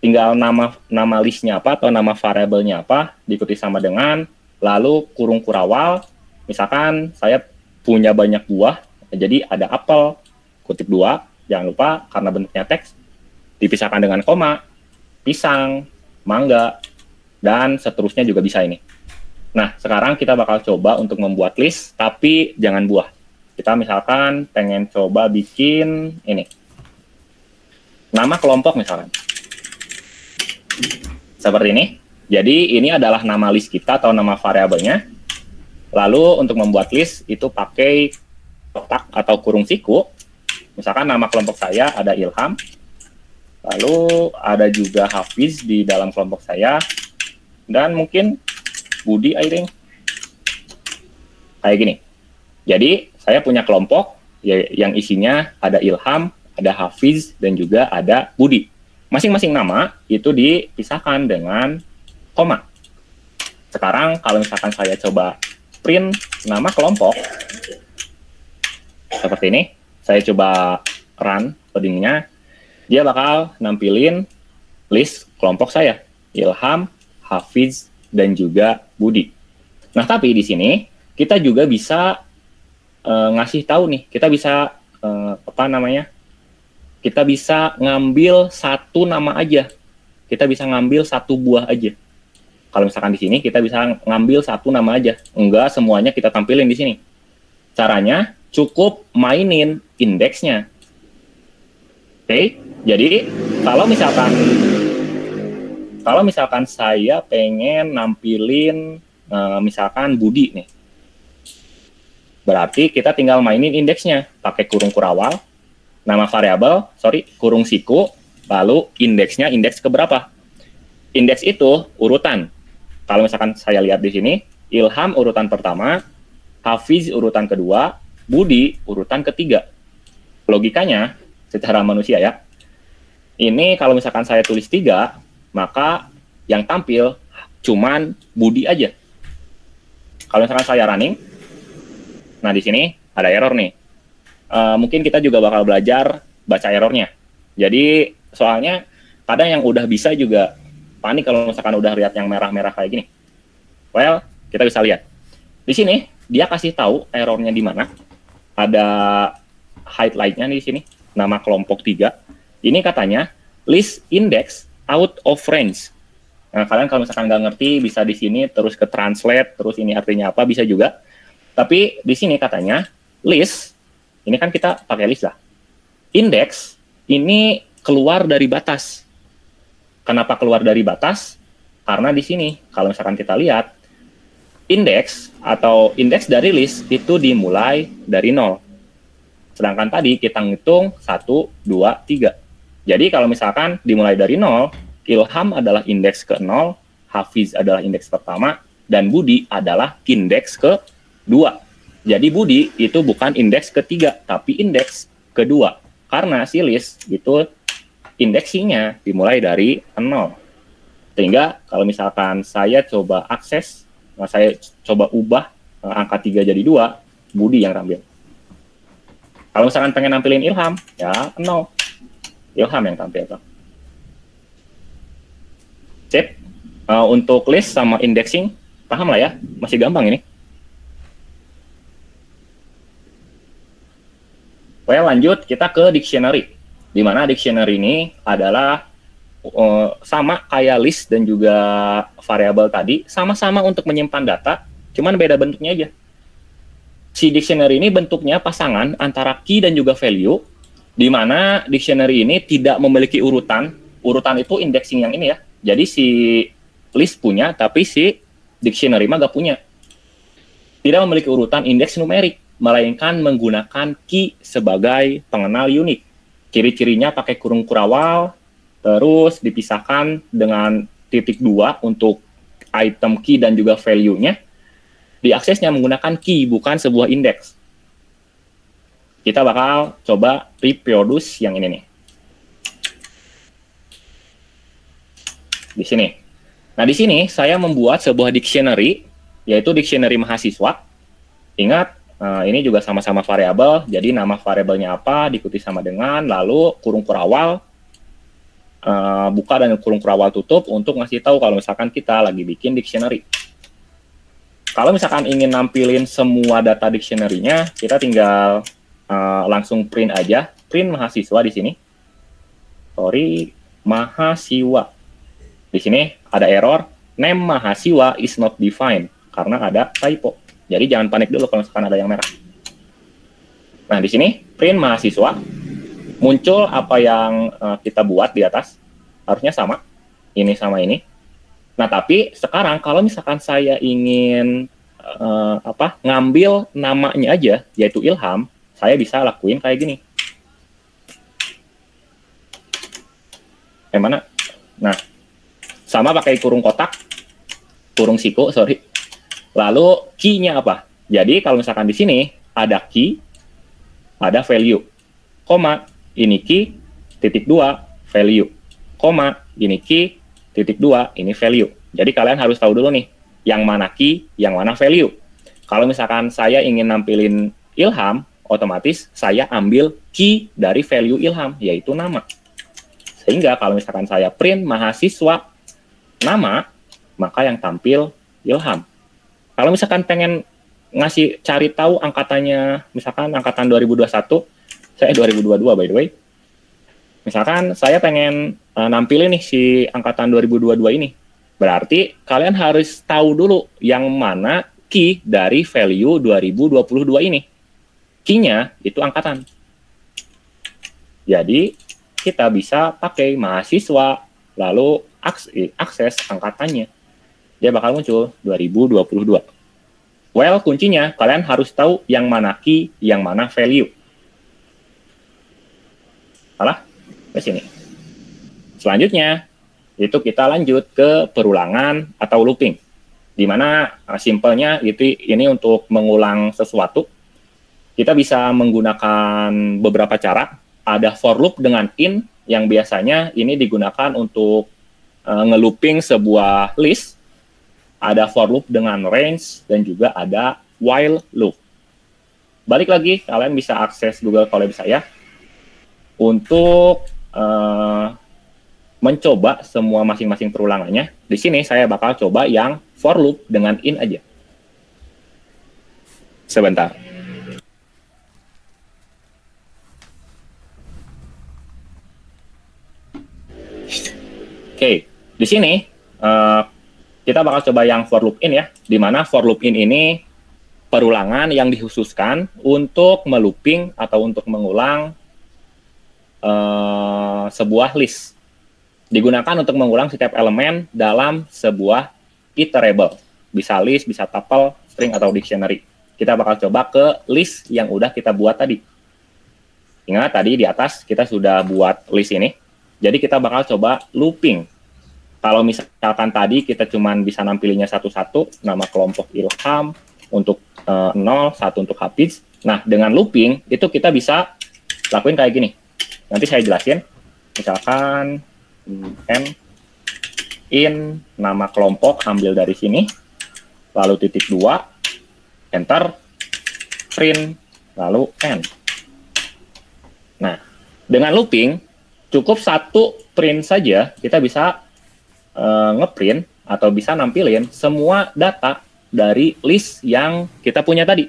tinggal nama listnya apa atau nama variabelnya apa, diikuti sama dengan, lalu kurung kurawal, misalkan saya punya banyak buah, jadi ada apel, kutip 2, jangan lupa karena bentuknya teks, dipisahkan dengan koma, pisang, mangga, dan seterusnya juga bisa ini. Nah, sekarang kita bakal coba untuk membuat list, tapi jangan buah. Kita misalkan pengen coba bikin ini. Nama kelompok misalkan. Seperti ini. Jadi ini adalah nama list kita atau nama variabelnya. Lalu untuk membuat list itu pakai kotak atau kurung siku. Misalkan nama kelompok saya ada Ilham. Lalu ada juga Hafiz di dalam kelompok saya. Dan mungkin Budi Airing. Kayak gini. Jadi saya punya kelompok yang isinya ada Ilham, ada Hafiz, dan juga ada Budi. Masing-masing nama itu dipisahkan dengan koma. Sekarang kalau misalkan saya coba print nama kelompok, seperti ini, saya coba run codingnya, dia bakal nampilin list kelompok saya, Ilham, Hafiz, dan juga Budi. Nah, tapi di sini kita juga bisa ngasih tahu nih, kita bisa kita bisa ngambil satu nama aja, kita bisa ngambil satu buah aja. Kalau misalkan di sini kita bisa ngambil satu nama aja, enggak semuanya kita tampilin di sini. Caranya cukup mainin indeksnya. Oke, jadi kalau misalkan saya pengen nampilin misalkan Budi nih, berarti kita tinggal mainin indeksnya pakai kurung kurawal, nama variabel, kurung siku, lalu indeksnya indeks keberapa. Indeks itu urutan. Kalau misalkan saya lihat di sini, Ilham urutan pertama, Hafiz urutan kedua, Budi urutan ketiga. Logikanya secara manusia ya. Ini kalau misalkan saya tulis 3, maka yang tampil cuman Budi aja. Kalau misalkan saya running, nah di sini ada error nih. Mungkin kita juga bakal belajar baca errornya. Jadi soalnya kadang yang udah bisa juga panik kalau misalkan udah lihat yang merah-merah kayak gini. Well, kita bisa lihat. Di sini dia kasih tahu errornya di mana. Ada highlight-nya di sini, nama kelompok 3. Ini katanya list index out of range. Nah, kalian kalau misalkan nggak ngerti bisa di sini terus ke translate, terus ini artinya apa bisa juga. Tapi di sini katanya list, ini kan kita pakai list lah. Index ini keluar dari batas. Kenapa keluar dari batas? Karena di sini kalau misalkan kita lihat indeks atau indeks dari list itu dimulai dari 0. Sedangkan tadi kita ngitung 1, 2, 3. Jadi kalau misalkan dimulai dari 0, Ilham adalah indeks ke-0, Hafiz adalah indeks pertama, dan Budi adalah indeks ke-2. Jadi Budi itu bukan indeks ke-3, tapi indeks ke-2. Karena si list itu indeksinya dimulai dari 0. Sehingga kalau misalkan saya coba akses, saya coba ubah angka 3 jadi 2, Budi yang tampil. Kalau misalkan pengen nampilin Ilham, ya 0. Ilham yang tampil. Sip. Untuk list sama indexing, paham lah ya? Masih gampang ini. Well, lanjut kita ke dictionary. Di mana dictionary ini adalah sama kayak list dan juga variabel tadi, sama-sama untuk menyimpan data, cuman beda bentuknya aja. Si dictionary ini bentuknya pasangan antara key dan juga value, di mana dictionary ini tidak memiliki urutan. Urutan itu indexing yang ini ya. Jadi si list punya, tapi si dictionary mah gak punya. Tidak memiliki urutan indeks numerik, melainkan menggunakan key sebagai pengenal unik. Ciri-cirinya pakai kurung kurawal, terus dipisahkan dengan titik 2 untuk item key dan juga value-nya. Diaksesnya menggunakan key, bukan sebuah indeks. Kita bakal coba reproduce yang ini nih. Di sini. Nah, di sini saya membuat sebuah dictionary, yaitu dictionary mahasiswa. Ingat, ini juga sama-sama variabel, jadi nama variabelnya apa, diikuti sama dengan, lalu kurung kurawal, buka dan kurung kurawal tutup untuk ngasih tahu kalau misalkan kita lagi bikin dictionary. Kalau misalkan ingin nampilin semua data dictionary-nya, kita tinggal langsung print aja, print mahasiswa di sini. Sorry, mahasiswa. Di sini ada error, name mahasiswa is not defined, karena ada typo. Jadi jangan panik dulu kalau misalkan ada yang merah. Nah, di sini print mahasiswa, muncul apa yang kita buat di atas, harusnya sama, ini sama ini. Nah, tapi sekarang kalau misalkan saya ingin ngambil namanya aja, yaitu Ilham, saya bisa lakuin kayak gini. Mana? Nah, sama pakai kurung kotak, kurung siku, sorry. Lalu key-nya apa? Jadi kalau misalkan di sini ada key, ada value, koma, ini key, titik 2, value, koma, ini key, titik 2, ini value. Jadi kalian harus tahu dulu nih, yang mana key, yang mana value. Kalau misalkan saya ingin nampilin Ilham, otomatis saya ambil key dari value Ilham, yaitu nama. Sehingga kalau misalkan saya print mahasiswa nama, maka yang tampil Ilham. Kalau misalkan pengen cari tahu angkatannya, misalkan angkatan 2021, saya 2022 by the way. Misalkan saya pengen nampilin nih si angkatan 2022 ini. Berarti kalian harus tahu dulu yang mana key dari value 2022 ini. Key-nya itu angkatan. Jadi kita bisa pakai mahasiswa, lalu akses angkatannya. Dia bakal muncul 2022. Well, kuncinya kalian harus tahu yang mana key, yang mana value. Salah? Ke sini. Selanjutnya, itu kita lanjut ke perulangan atau looping. Di mana simpelnya ini untuk mengulang sesuatu. Kita bisa menggunakan beberapa cara. Ada for loop dengan in, yang biasanya ini digunakan untuk ngelooping sebuah list. Ada for loop dengan range, dan juga ada while loop. Balik lagi, kalian bisa akses Google Colab saya untuk mencoba semua masing-masing perulangannya. Di sini saya bakal coba yang for loop dengan in aja. Sebentar. Oke, di sini kita bakal coba yang for loop in ya, di mana for loop in ini perulangan yang dikhususkan untuk melooping atau untuk mengulang sebuah list. Digunakan untuk mengulang setiap elemen dalam sebuah iterable. Bisa list, bisa tuple, string, atau dictionary. Kita bakal coba ke list yang udah kita buat tadi. Ingat tadi di atas kita sudah buat list ini. Jadi kita bakal coba looping. Kalau misalkan tadi kita cuman bisa nampilinnya satu-satu, nama kelompok Ilham untuk 0, 1 untuk Hafiz. Nah, dengan looping itu kita bisa lakuin kayak gini. Nanti saya jelasin. Misalkan in nama kelompok ambil dari sini, lalu titik 2, enter, print, lalu n. Nah, dengan looping cukup satu print saja kita bisa ngeprint atau bisa nampilin semua data dari list yang kita punya tadi.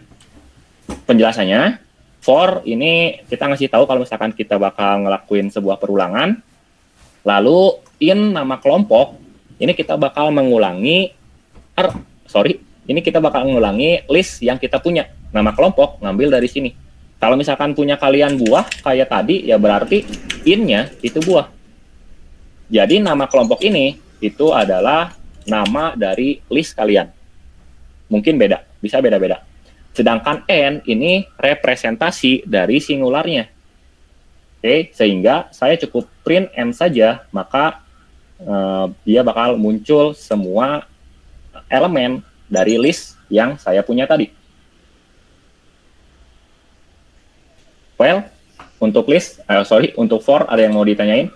Penjelasannya, for ini kita ngasih tahu kalau misalkan kita bakal ngelakuin sebuah perulangan. Lalu in nama kelompok, ini kita bakal mengulangi list yang kita punya. Nama kelompok ngambil dari sini. Kalau misalkan punya kalian buah kayak tadi, ya berarti in-nya itu buah. Jadi nama kelompok ini itu adalah nama dari list kalian. Mungkin beda, bisa beda-beda. Sedangkan N ini representasi dari singularnya. Oke, sehingga saya cukup print N saja, maka dia bakal muncul semua elemen dari list yang saya punya tadi. Well, untuk list, untuk for ada yang mau ditanyain?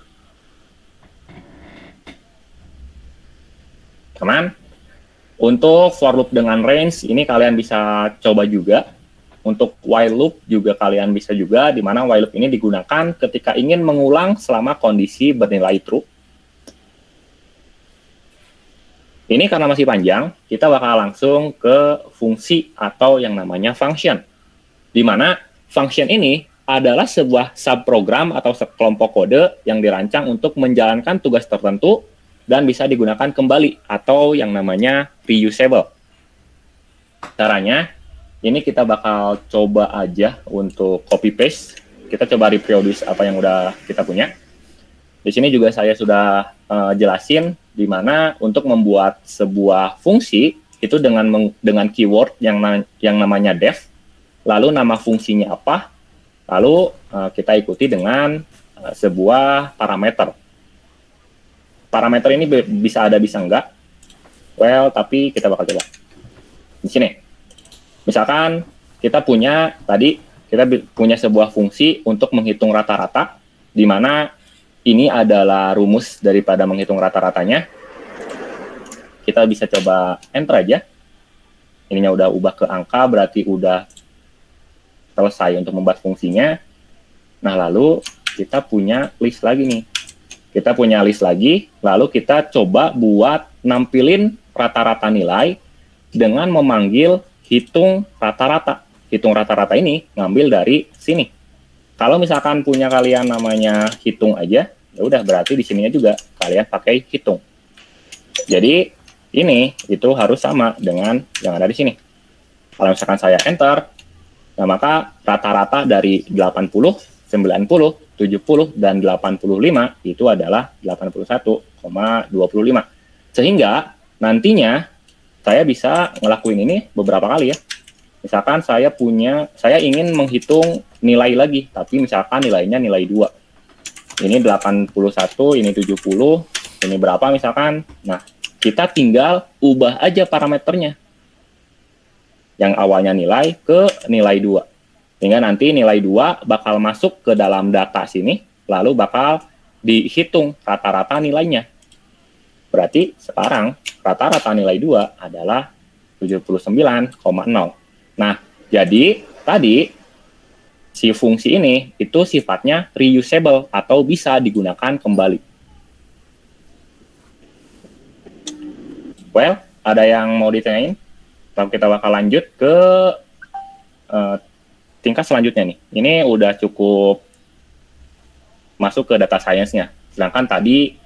Teman, untuk for loop dengan range ini kalian bisa coba juga. Untuk while loop juga kalian bisa juga, di mana while loop ini digunakan ketika ingin mengulang selama kondisi bernilai true. Ini karena masih panjang, kita bakal langsung ke fungsi atau yang namanya function. Di mana function ini adalah sebuah subprogram atau sekelompok kode yang dirancang untuk menjalankan tugas tertentu dan bisa digunakan kembali atau yang namanya reusable. Caranya, ini kita bakal coba aja untuk copy paste. Kita coba reproduce apa yang udah kita punya. Di sini juga saya sudah jelasin di mana untuk membuat sebuah fungsi itu dengan keyword yang namanya def, lalu nama fungsinya apa, lalu kita ikuti dengan sebuah parameter. Parameter ini bisa ada, bisa enggak. Well, tapi kita bakal coba. Di sini. Misalkan kita punya sebuah fungsi untuk menghitung rata-rata, di mana ini adalah rumus daripada menghitung rata-ratanya. Kita bisa coba enter aja. Ininya udah ubah ke angka, berarti udah selesai untuk membuat fungsinya. Nah, lalu kita punya list lagi nih. Kita punya list lagi, lalu kita coba buat nampilin rata-rata nilai dengan memanggil hitung rata-rata. Hitung rata-rata ini ngambil dari sini. Kalau misalkan punya kalian namanya hitung aja, ya udah berarti di sininya juga kalian pakai hitung. Jadi ini itu harus sama dengan yang ada di sini. Kalau misalkan saya enter, nah maka rata-rata dari 80, 90, 70, dan 85 itu adalah 81,25. Sehingga nantinya saya bisa ngelakuin ini beberapa kali ya. Misalkan saya ingin menghitung nilai lagi, tapi misalkan nilainya nilai 2. Ini 81, ini 70, ini berapa misalkan. Nah, kita tinggal ubah aja parameternya. Yang awalnya nilai ke nilai 2. Sehingga nanti nilai 2 bakal masuk ke dalam data sini, lalu bakal dihitung rata-rata nilainya. Berarti sekarang rata-rata nilai 2 adalah 79,0. Nah, jadi tadi si fungsi ini itu sifatnya reusable atau bisa digunakan kembali. Well, ada yang mau ditanyain? Lalu kita bakal lanjut ke tingkat selanjutnya nih. Ini udah cukup masuk ke data science-nya. Sedangkan tadi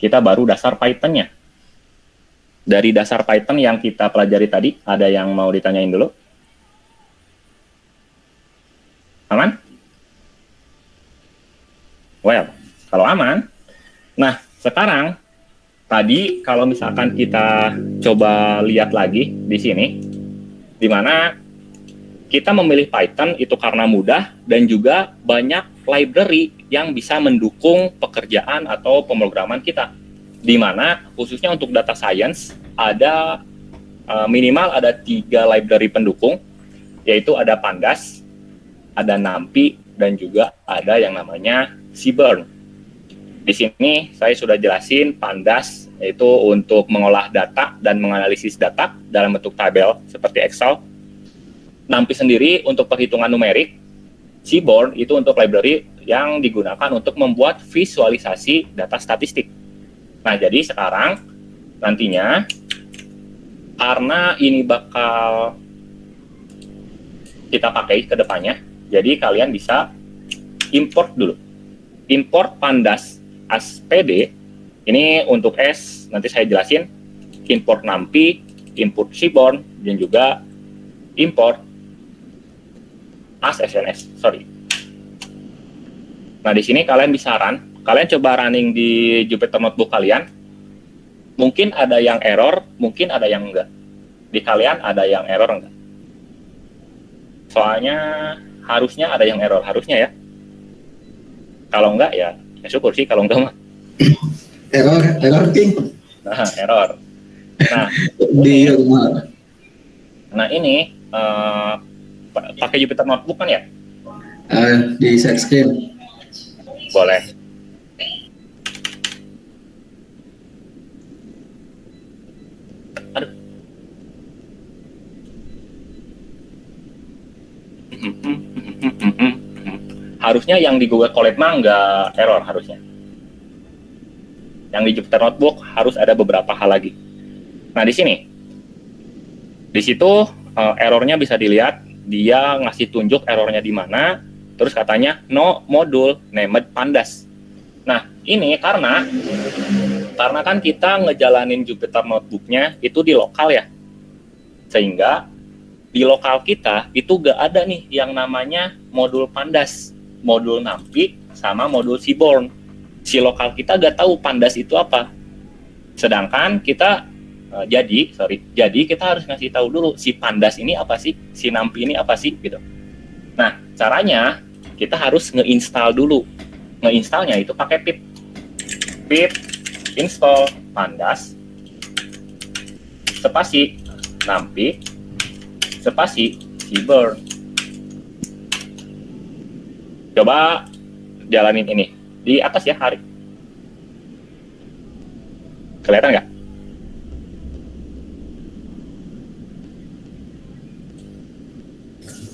kita baru dasar Python-nya. Dari dasar Python yang kita pelajari tadi, ada yang mau ditanyain dulu? Aman? Well, kalau aman. Nah, sekarang tadi kalau misalkan kita coba lihat lagi di sini, di mana kita memilih Python itu karena mudah dan juga banyak library yang bisa mendukung pekerjaan atau pemrograman kita. Di mana khususnya untuk data science ada minimal ada 3 library pendukung, yaitu ada Pandas, ada NumPy, dan juga ada yang namanya Seaborn. Di sini saya sudah jelasin Pandas yaitu untuk mengolah data dan menganalisis data dalam bentuk tabel seperti Excel. NumPy sendiri untuk perhitungan numerik. Seaborn itu untuk library yang digunakan untuk membuat visualisasi data statistik. Nah, jadi sekarang nantinya karena ini bakal kita pakai ke depannya, jadi kalian bisa import dulu. Import Pandas as PD. Ini untuk S, nanti saya jelasin. Import NumPy, import Seaborn, dan juga import as SNS. Nah, di sini kalian bisa kalian coba running di Jupyter Notebook kalian. Mungkin ada yang error, mungkin ada yang enggak. Di kalian ada yang error enggak? Soalnya harusnya ada yang error, harusnya ya. Kalau enggak ya syukur sih, kalau enggak mah. Error King. Nah, error. Nah, Di rumah. nah ini pakai Jupyter Notebook kan ya? Di share screen. Boleh. Aduh. Harusnya yang di Google Colab mah nggak error harusnya. Yang di Jupyter Notebook harus ada beberapa hal lagi. Nah di sini, di situ errornya bisa dilihat, dia ngasih tunjuk errornya di mana, terus katanya no module named pandas. Nah ini karena kan kita ngejalanin Jupyter Notebook-nya itu di lokal ya, sehingga di lokal kita itu gak ada nih yang namanya modul pandas, modul NumPy sama modul Seaborn. Si lokal kita gak tahu pandas itu apa. Sedangkan kita jadi kita harus ngasih tahu dulu si pandas ini apa sih, si NumPy ini apa sih gitu. Nah, caranya kita harus ngeinstall dulu. Ngeinstallnya itu pakai pip install pandas spasi NumPy spasi Seaborn. Coba jalanin ini di atas ya, Hari. Kelihatan nggak?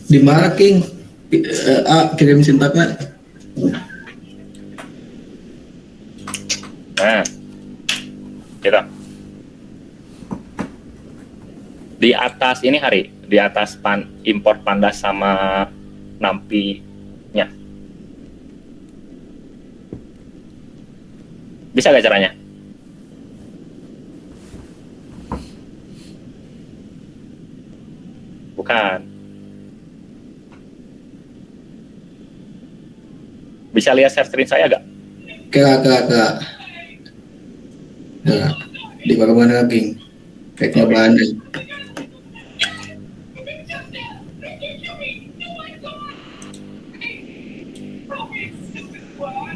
Di mana King? Kirim sintaknya. Nah, gitu. Di atas ini, Hari, di atas import pandas sama NumPy-nya. Bisa nggak caranya? Bukan. Bisa lihat share screen saya nggak? Kira. Nah, di mana King? Kayaknya banyak.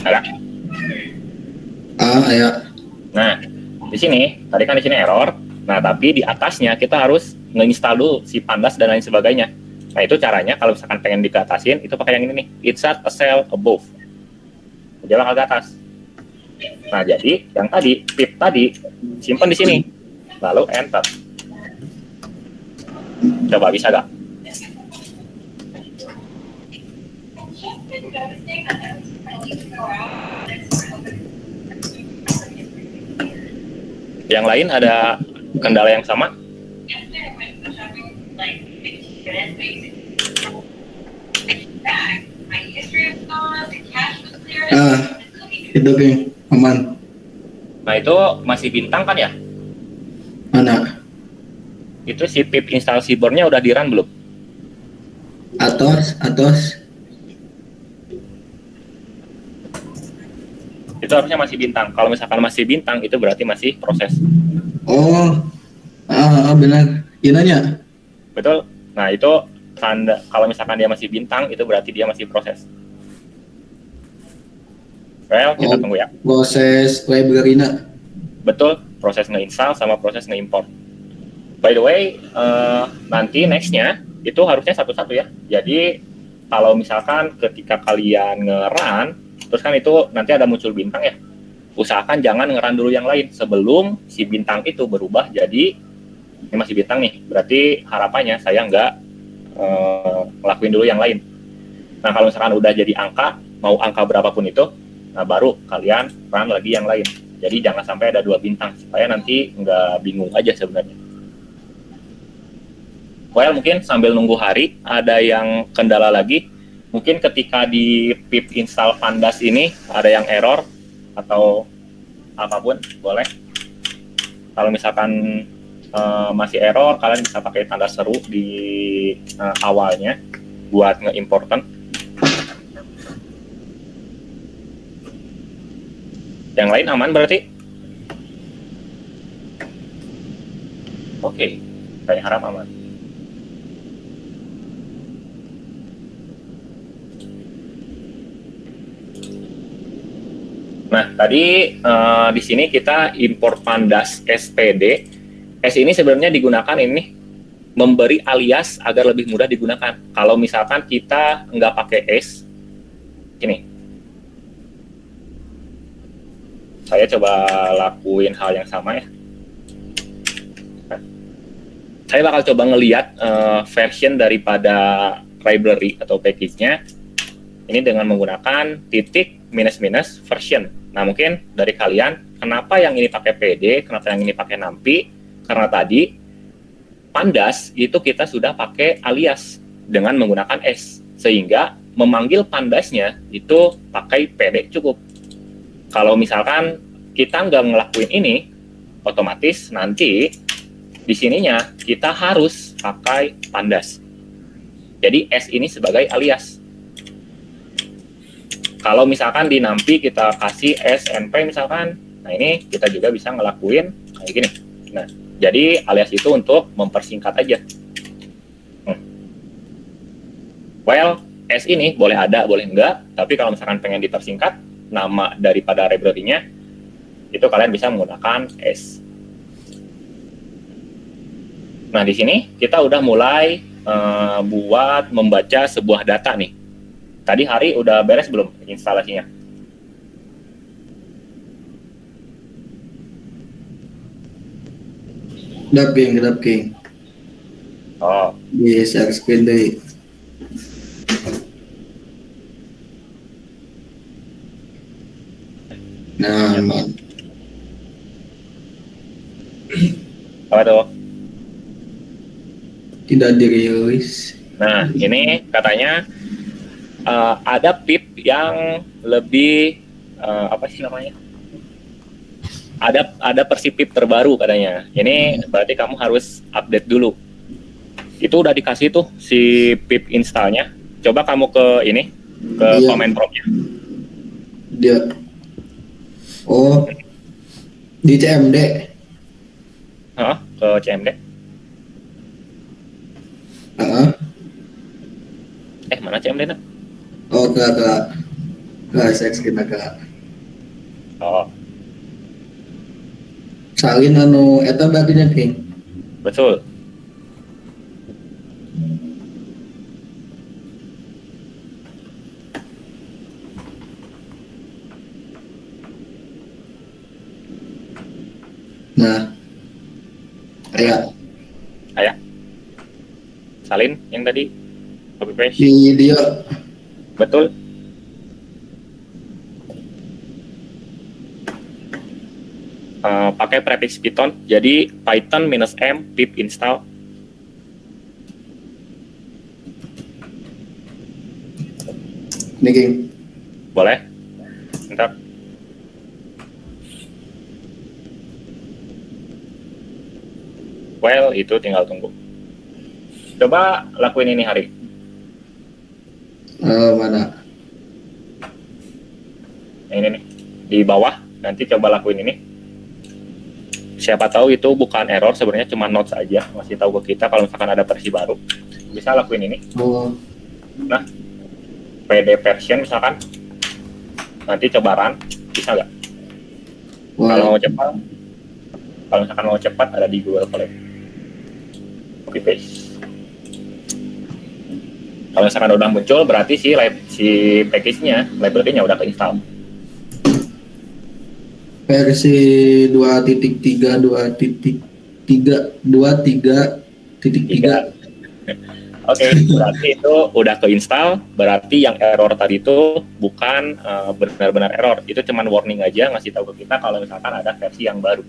Ada. Ya. Nah, di sini tadi kan di sini error. Nah, tapi di atasnya kita harus ngeinstall dulu si pandas dan lain sebagainya. Nah, itu caranya kalau misalkan pengen diatasin itu pakai yang ini nih, insert a cell above. Jalan ke atas. Nah, jadi yang tadi pip tadi simpan di sini. Lalu enter. Coba bisa nggak? Yang lain ada kendala yang sama? Itu King, aman. Nah, itu masih bintang kan ya? Mana? Itu si pip install Seaborn-nya udah di-run belum? Atos. Itu harusnya masih bintang. Kalau misalkan masih bintang, itu berarti masih proses. Oh, benar. Inanya? Betul? Nah, itu tanda kalau misalkan dia masih bintang, itu berarti dia masih proses. Well, kita tunggu ya. Proses library-na. Betul, proses nge-install sama proses nge-import. By the way, nanti next-nya itu harusnya satu-satu ya. Jadi, kalau misalkan ketika kalian nge-run, terus kan itu nanti ada muncul bintang ya. Usahakan jangan nge-run dulu yang lain sebelum si bintang itu berubah jadi ini masih bintang nih. Berarti harapannya saya nggak ngelakuin dulu yang lain. Nah, kalau misalkan udah jadi angka, mau angka berapapun itu, nah baru kalian run lagi yang lain. Jadi jangan sampai ada 2 bintang, supaya nanti nggak bingung aja sebenarnya. Well, mungkin sambil nunggu Hari, ada yang kendala lagi. Mungkin ketika di pip install pandas ini ada yang error atau apapun, boleh. Kalau misalkan masih error, kalian bisa pakai tanda seru di awalnya buat nge-importan. Yang lain aman berarti? Oke, saya harap aman. Nah, tadi di sini kita import pandas SPD. S ini sebenarnya digunakan ini memberi alias agar lebih mudah digunakan. Kalau misalkan kita nggak pakai S, ini. Saya coba lakuin hal yang sama ya. Nah, saya bakal coba ngeliat version daripada library atau package-nya ini dengan menggunakan titik minus version. Nah, mungkin dari kalian, kenapa yang ini pakai PD, kenapa yang ini pakai NumPy? Karena tadi pandas itu kita sudah pakai alias dengan menggunakan S, sehingga memanggil pandasnya itu pakai PD cukup. Kalau misalkan kita nggak ngelakuin ini, otomatis nanti di sininya kita harus pakai pandas. Jadi S ini sebagai alias. Kalau misalkan di NumPy kita kasih SNP misalkan, nah ini kita juga bisa ngelakuin kayak gini. Nah, jadi alias itu untuk mempersingkat aja. Well, S ini boleh ada, boleh enggak, tapi kalau misalkan pengen dipersingkat, nama daripada library-nya, itu kalian bisa menggunakan S. Nah, di sini kita udah mulai buat membaca sebuah data nih. Tadi Hari udah beres belum instalasinya? Kedap King. Oh. Di share screen deh. Nah, aman. Apa tuh? Tidak dirilis. Nah, ini katanya ada pip yang lebih apa sih namanya? Ada versi pip terbaru katanya. Ini berarti kamu harus update dulu. Itu udah dikasih tuh si pip installnya. Coba kamu ke ini, ke command prompt-nya. Dia. Oh, di CMD. Ke CMD. Mana CMD nak? Oh, ke saya sekitar ke. Oh. Salin anu eta baginya King. Betul. Nah. Ayah. Salin yang tadi copy paste. Di dia. Betul. Pakai prefix Python, jadi Python -m pip install. Ini King. Boleh? Bentar. Well, itu tinggal tunggu. Coba lakuin ini Hari. Mana? Ini nih, di bawah. Nanti coba lakuin ini. Siapa tahu itu bukan error, sebenarnya cuma notes aja, ngasih tahu ke kita kalau misalkan ada versi baru. Bisa lakuin ini. Oh. Nah, PD version misalkan. Nanti coba run, bisa nggak? Wow. Kalau misalkan mau cepat ada di Google Colab. Copy paste. Kalau misalkan udah muncul, berarti si package-nya, library-nya udah keinstall. Versi 2.3 Oke, berarti itu udah keinstall. Berarti yang error tadi itu bukan benar-benar error. Itu cuman warning aja, ngasih tahu ke kita kalau misalkan ada versi yang baru.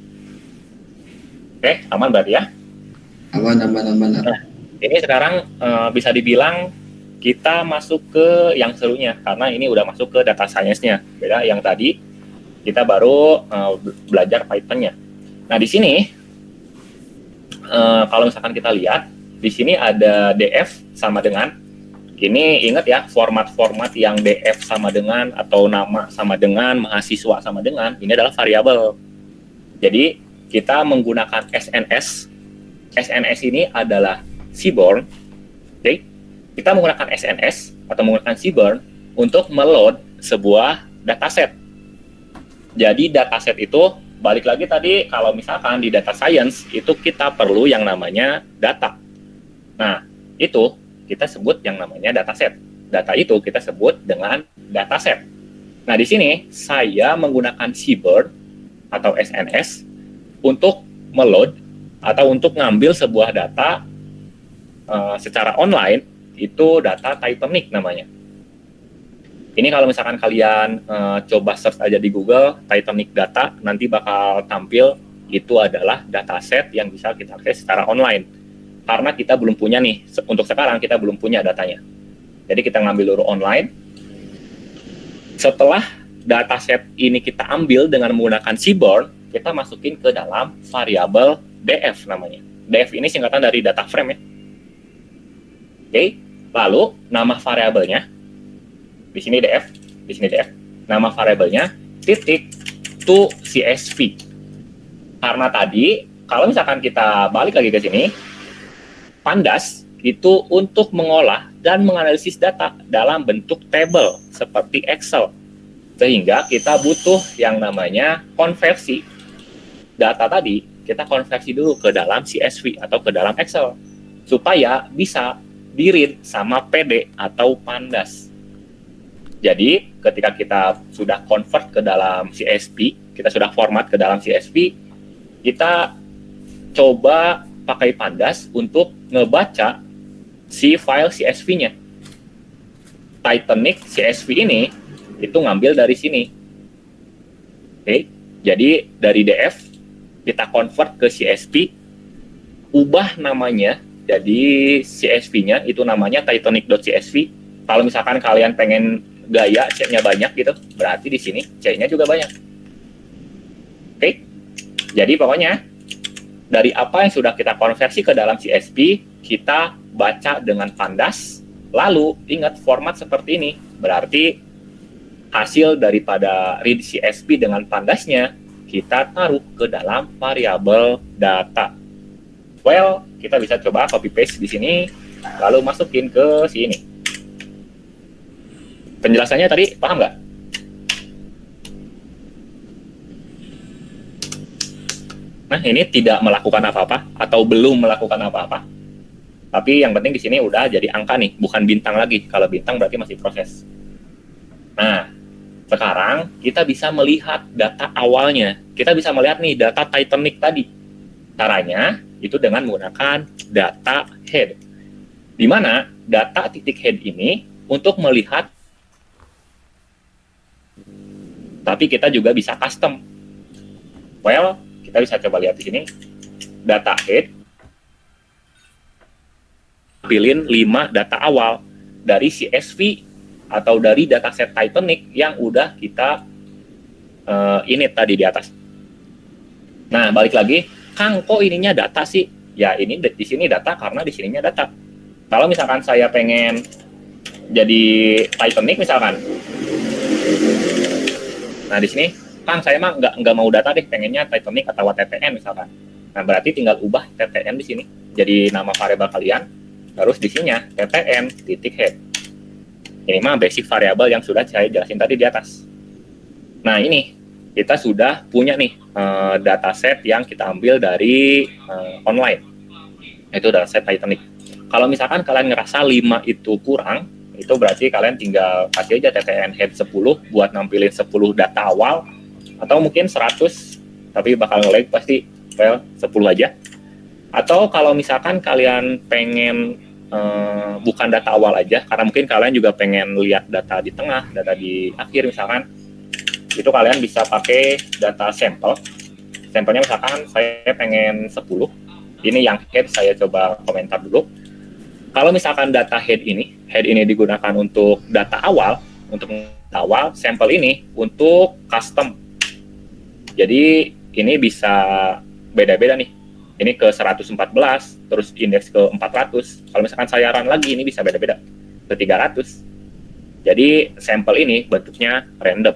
Oke, aman berarti ya? Aman. Nah, ini sekarang bisa dibilang kita masuk ke yang serunya, karena ini udah masuk ke data science-nya. Beda yang tadi, kita baru belajar Python-nya. Nah, di sini, kalau misalkan kita lihat, di sini ada df sama dengan, ini ingat ya, format-format yang df sama dengan, atau nama sama dengan, mahasiswa sama dengan, ini adalah variabel. Jadi, kita menggunakan SNS, SNS ini adalah Seaborn. Oke, kita menggunakan SNS atau menggunakan Seaborn untuk meload sebuah dataset. Jadi dataset itu balik lagi tadi, kalau misalkan di data science itu kita perlu yang namanya data. Nah, itu kita sebut yang namanya dataset. Data itu kita sebut dengan dataset. Nah, di sini saya menggunakan Seaborn atau SNS untuk meload atau untuk ngambil sebuah data secara online, itu data Titanic namanya. Ini kalau misalkan kalian coba search aja di Google, Titanic data, nanti bakal tampil itu adalah dataset yang bisa kita akses secara online. Karena kita belum punya nih, untuk sekarang kita belum punya datanya. Jadi kita ngambil dulu online. Setelah dataset ini kita ambil dengan menggunakan Seaborn, kita masukin ke dalam variabel df namanya. Df ini singkatan dari data frame ya. Oke, lalu nama variabelnya di sini df, di sini df. Nama variabelnya titik to CSV. Karena tadi kalau misalkan kita balik lagi ke sini, Pandas itu untuk mengolah dan menganalisis data dalam bentuk table seperti Excel. Sehingga kita butuh yang namanya konversi data tadi, kita konversi dulu ke dalam CSV atau ke dalam Excel supaya bisa di-read sama PD atau Pandas. Jadi ketika kita sudah convert ke dalam CSV, kita sudah format ke dalam CSV, kita coba pakai Pandas untuk ngebaca si file CSV-nya. Titanic CSV ini itu ngambil dari sini. Oke, jadi dari DF kita convert ke CSV, ubah namanya, jadi CSV-nya itu namanya Titanic.csv. Kalau misalkan kalian pengen gaya C-nya banyak gitu, berarti di sini C-nya juga banyak. Oke, jadi pokoknya dari apa yang sudah kita konversi ke dalam CSV, kita baca dengan Pandas, lalu ingat format seperti ini, berarti hasil daripada read CSV dengan Pandasnya, kita taruh ke dalam variabel data. Well, kita bisa coba copy paste di sini, lalu masukin ke sini. Penjelasannya tadi paham nggak? Nah, ini tidak melakukan apa-apa atau belum melakukan apa-apa. Tapi yang penting di sini udah jadi angka nih, bukan bintang lagi. Kalau bintang berarti masih proses. Nah, sekarang kita bisa melihat data awalnya. Kita bisa melihat nih data Titanic tadi. Caranya itu dengan menggunakan data head. Di mana data titik head ini untuk melihat, tapi kita juga bisa custom. Well, kita bisa coba lihat di sini, data head, pilih 5 data awal dari CSV atau dari dataset Titanic yang udah kita init tadi di atas. Nah, balik lagi, Kang, kok ininya data sih? Ya, ini di sini data karena di sininya data. Kalau misalkan saya pengen jadi Titanic misalkan, nah di sini, Kang, saya mah nggak mau data deh, pengennya Titanic atau TTN misalkan. Nah, berarti tinggal ubah TTN di sini jadi nama variabel kalian, terus di sininya TTN titik head. Ini mah basic variabel yang sudah saya jelasin tadi di atas. Nah, ini kita sudah punya nih dataset yang kita ambil dari online. Itu dataset Titanic. Kalau misalkan kalian ngerasa 5 itu kurang, itu berarti kalian tinggal kasih aja TTN head 10 buat nampilin 10 data awal, atau mungkin 100, tapi bakal nge-lag pasti file 10 aja. Atau kalau misalkan kalian pengen bukan data awal aja, karena mungkin kalian juga pengen lihat data di tengah, data di akhir misalkan, itu kalian bisa pakai data sampel. Sampelnya misalkan saya pengen 10, ini yang head saya coba komentar dulu. Kalau misalkan data head ini digunakan untuk data awal, sampel ini untuk custom. Jadi ini bisa beda-beda nih. Ini ke 114, terus indeks ke 400. Kalau misalkan saya run lagi, ini bisa beda-beda ke 300. Jadi sampel ini bentuknya random.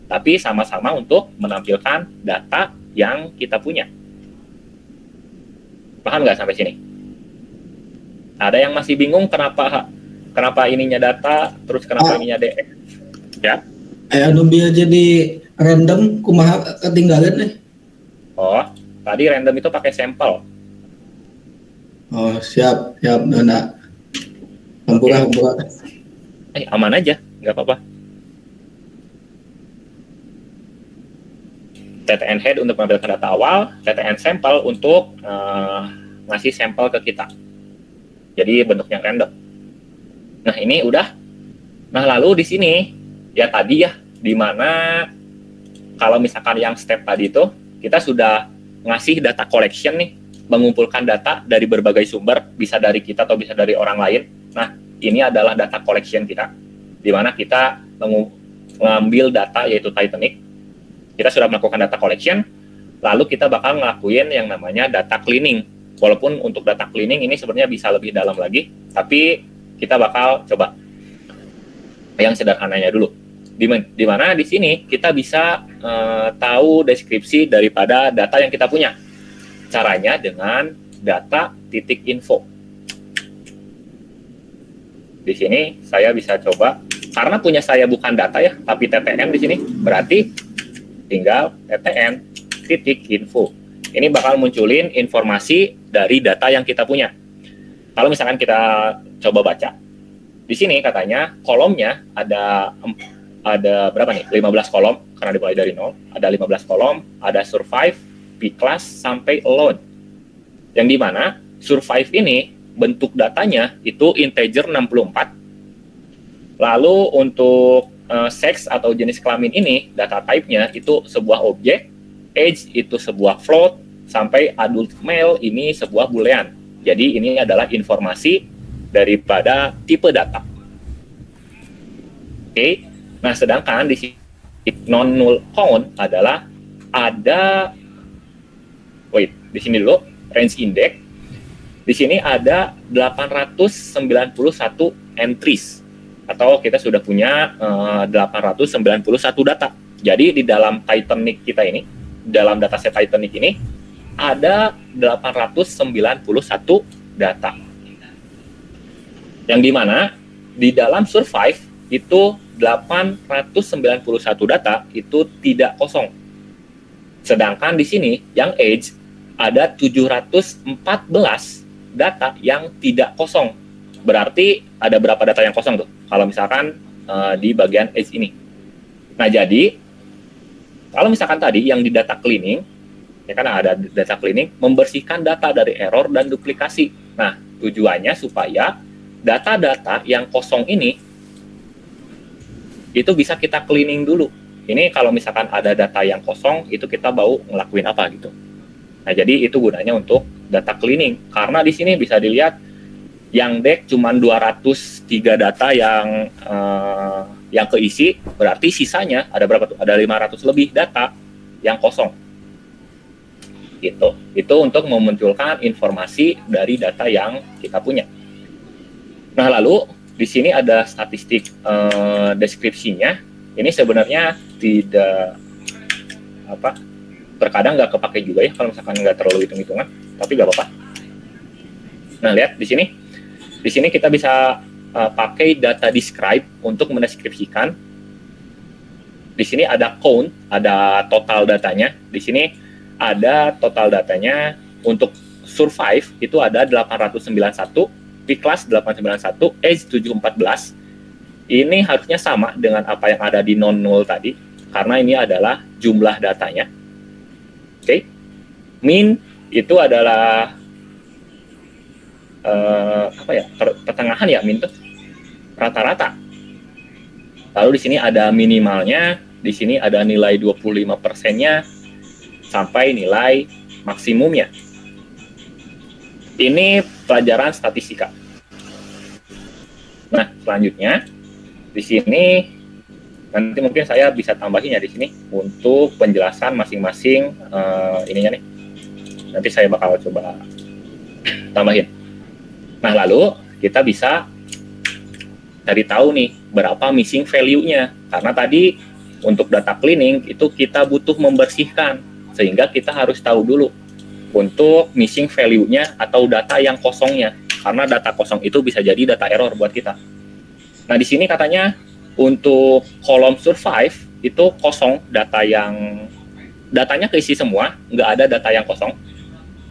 Tapi sama-sama untuk menampilkan data yang kita punya. Paham nggak sampai sini? Ada yang masih bingung kenapa ininya data, terus kenapa ininya DX? Ya? Anu biar jadi random, kumaha ketinggalan nih. Oh, tadi random itu pakai sampel. Oh, siap, Nona. Ampura. Aman aja, nggak apa-apa. TTN head untuk mengambilkan data awal, TTN sampel untuk ngasih sampel ke kita. Jadi bentuknya random. Nah, ini udah. Nah, lalu di sini ya tadi ya, di mana kalau misalkan yang step tadi itu kita sudah ngasih data collection nih, mengumpulkan data dari berbagai sumber, bisa dari kita atau bisa dari orang lain. Nah, ini adalah data collection kita, di mana kita mengambil data yaitu Titanic. Kita sudah melakukan data collection, lalu kita bakal ngelakuin yang namanya data cleaning. Walaupun untuk data cleaning ini sebenarnya bisa lebih dalam lagi, tapi kita bakal coba yang sederhananya dulu. Di mana di sini kita bisa tahu deskripsi daripada data yang kita punya. Caranya dengan data titik info. Di sini saya bisa coba, karena punya saya bukan data ya, tapi TTN di sini, berarti tinggal TTN titik info. Ini bakal munculin informasi dari data yang kita punya. Kalau misalkan kita coba baca, di sini katanya kolomnya ada berapa nih? 15 kolom, karena dimulai dari 0. Ada 15 kolom, ada survive, P-class, sampai alone. Yang dimana survive ini bentuk datanya itu integer 64. Lalu untuk sex atau jenis kelamin ini, data type-nya itu sebuah objek, age itu sebuah float, sampai adult male ini sebuah boolean. Jadi ini adalah informasi daripada tipe data. Oke. Nah, sedangkan di sini non-null count adalah ada, di sini dulu, range index. Di sini ada 891 entries. Atau kita sudah punya 891 data. Jadi di dalam Titanic kita ini, dalam dataset Titanic ini, ada 891 data. Yang dimana di dalam survive itu 891 data itu tidak kosong. Sedangkan di sini yang age ada 714 data yang tidak kosong. Berarti ada berapa data yang kosong tuh? Kalau misalkan di bagian age ini. Nah, jadi kalau misalkan tadi yang di data cleaning, ya kan ada data cleaning, membersihkan data dari error dan duplikasi. Nah, tujuannya supaya data-data yang kosong ini itu bisa kita cleaning dulu. Ini kalau misalkan ada data yang kosong, itu kita mau ngelakuin apa gitu. Nah, jadi itu gunanya untuk data cleaning. Karena di sini bisa dilihat yang deck cuma 203 data yang keisi, berarti sisanya ada berapa tuh? Ada 500 lebih data yang kosong. Gitu. Itu untuk memunculkan informasi dari data yang kita punya. Nah, lalu di sini ada statistik deskripsinya. Ini sebenarnya tidak terkadang nggak kepake juga ya kalau misalkan nggak terlalu hitung-hitungan, tapi nggak apa-apa. Nah, lihat di sini. Di sini kita bisa pakai data describe untuk mendeskripsikan. Di sini ada count, ada total datanya. Di sini ada total datanya untuk survive itu ada 891, P-class 891, age 714. Ini harusnya sama dengan apa yang ada di non-null tadi, karena ini adalah jumlah datanya. Oke. Min itu adalah pertengahan ya, min itu rata-rata. Lalu di sini ada minimalnya, di sini ada nilai 25%-nya sampai nilai maksimumnya. Ini pelajaran statistika. Nah, selanjutnya di sini nanti mungkin saya bisa tambahin ya di sini untuk penjelasan masing-masing ininya nih. Nanti saya bakal coba tambahin. Nah, lalu kita bisa cari tahu nih berapa missing value-nya. Karena tadi untuk data cleaning itu kita butuh membersihkan, sehingga kita harus tahu dulu untuk missing value-nya atau data yang kosongnya. Karena data kosong itu bisa jadi data error buat kita. Nah, di sini katanya untuk kolom survive itu kosong, datanya keisi semua, nggak ada data yang kosong.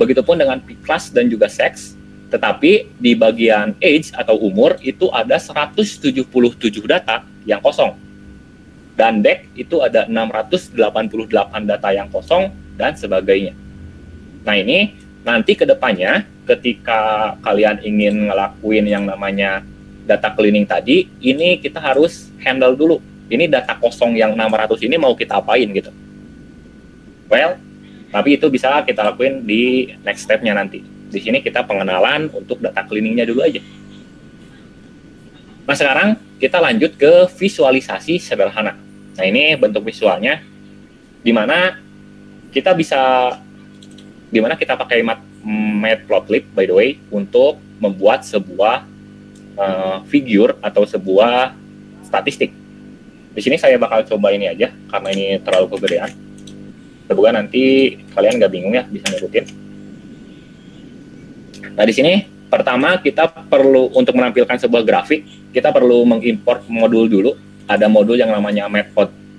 Begitupun dengan class dan juga sex, tetapi di bagian age atau umur itu ada 177 data yang kosong. Dan deck itu ada 688 data yang kosong dan sebagainya. Nah, ini nanti ke depannya ketika kalian ingin ngelakuin yang namanya data cleaning tadi, ini kita harus handle dulu. Ini data kosong yang 600 ini mau kita apain gitu. Well, tapi itu bisa kita lakuin di next step-nya nanti. Di sini kita pengenalan untuk data cleaning-nya dulu aja. Nah, sekarang kita lanjut ke visualisasi sederhana. Nah, ini bentuk visualnya, di mana kita pakai Matplotlib, by the way, untuk membuat sebuah figure atau sebuah statistik. Di sini saya bakal coba ini aja, karena ini terlalu kegedean. Semoga nanti kalian nggak bingung ya, bisa ngikutin. Nah, di sini pertama kita perlu, untuk menampilkan sebuah grafik, kita perlu mengimport modul dulu. Ada modul yang namanya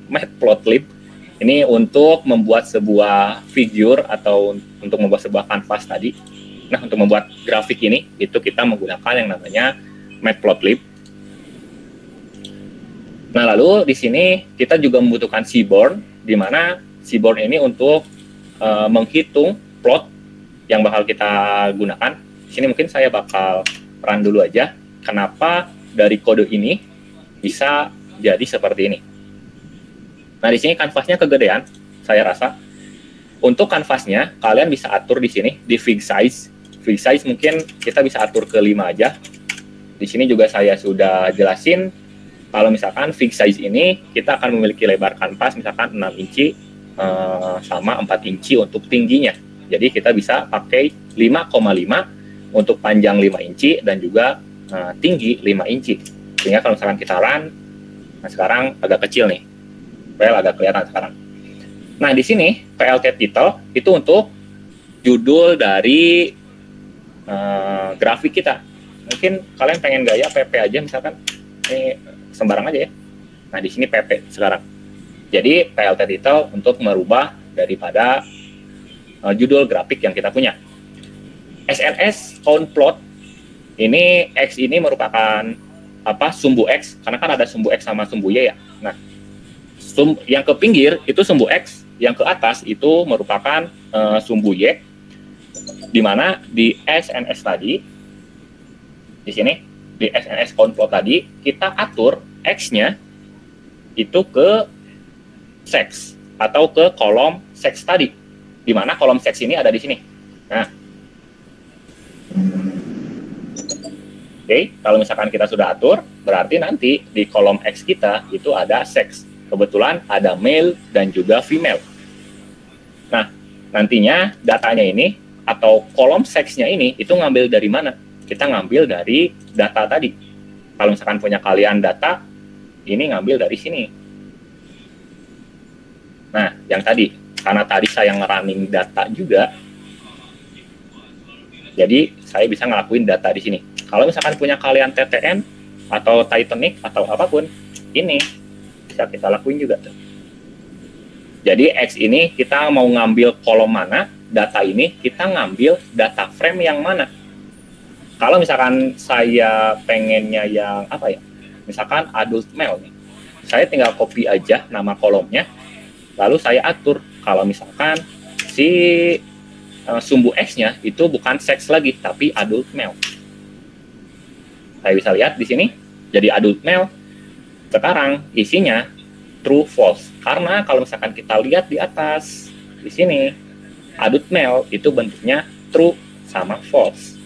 Matplotlib. Ini untuk membuat sebuah figure atau untuk membuat sebuah kanvas tadi. Nah, untuk membuat grafik ini, itu kita menggunakan yang namanya Matplotlib. Nah, lalu di sini kita juga membutuhkan Seaborn, di mana Seaborn ini untuk menghitung plot yang bakal kita gunakan. Di sini mungkin saya bakal run dulu aja. Kenapa dari kode ini bisa jadi seperti ini. Nah, di sini kanvasnya kegedean, saya rasa. Untuk kanvasnya, kalian bisa atur di sini, di fig size. Fig size mungkin kita bisa atur ke 5 aja. Di sini juga saya sudah jelasin, kalau misalkan fig size ini, kita akan memiliki lebar kanvas, misalkan 6 inci, sama 4 inci untuk tingginya. Jadi kita bisa pakai 5,5 untuk panjang 5 inci dan juga tinggi 5 inci. Sehingga kalau misalkan kita run, nah sekarang agak kecil nih. Well, agak kelihatan sekarang. Nah, di sini PLT title itu untuk judul dari grafik kita. Mungkin kalian pengen gaya PP aja misalkan. Ini sembarang aja ya. Nah, di sini PP sekarang. Jadi PLT title untuk merubah daripada judul grafik yang kita punya. SNS count plot, ini X ini merupakan sumbu X, karena kan ada sumbu X sama sumbu Y ya. Nah, yang ke pinggir itu sumbu X, yang ke atas itu merupakan sumbu Y, di mana di SNS tadi, di sini di SNS count plot tadi kita atur X-nya itu ke sex atau ke kolom sex tadi, di mana kolom sex ini ada di sini. Nah, oke, kalau misalkan kita sudah atur, berarti nanti di kolom X kita itu ada sex. Kebetulan ada male dan juga female. Nah, nantinya datanya ini atau kolom seksnya ini itu ngambil dari mana? Kita ngambil dari data tadi. Kalau misalkan punya kalian data, ini ngambil dari sini. Nah, yang tadi, karena tadi saya nge-running data juga, jadi saya bisa ngelakuin data di sini. Kalau misalkan punya kalian TTN atau Titanic atau apapun, ini bisa kita lakuin juga tuh. Jadi X ini kita mau ngambil kolom mana, data ini kita ngambil data frame yang mana. Kalau misalkan saya pengennya yang misalkan adult male nih, saya tinggal copy aja nama kolomnya, lalu saya atur kalau misalkan si sumbu X-nya itu bukan seks lagi, tapi adult male. Saya bisa lihat di sini, jadi adult male. Sekarang isinya true false. Karena kalau misalkan kita lihat di atas, di sini, adult male itu bentuknya true sama false.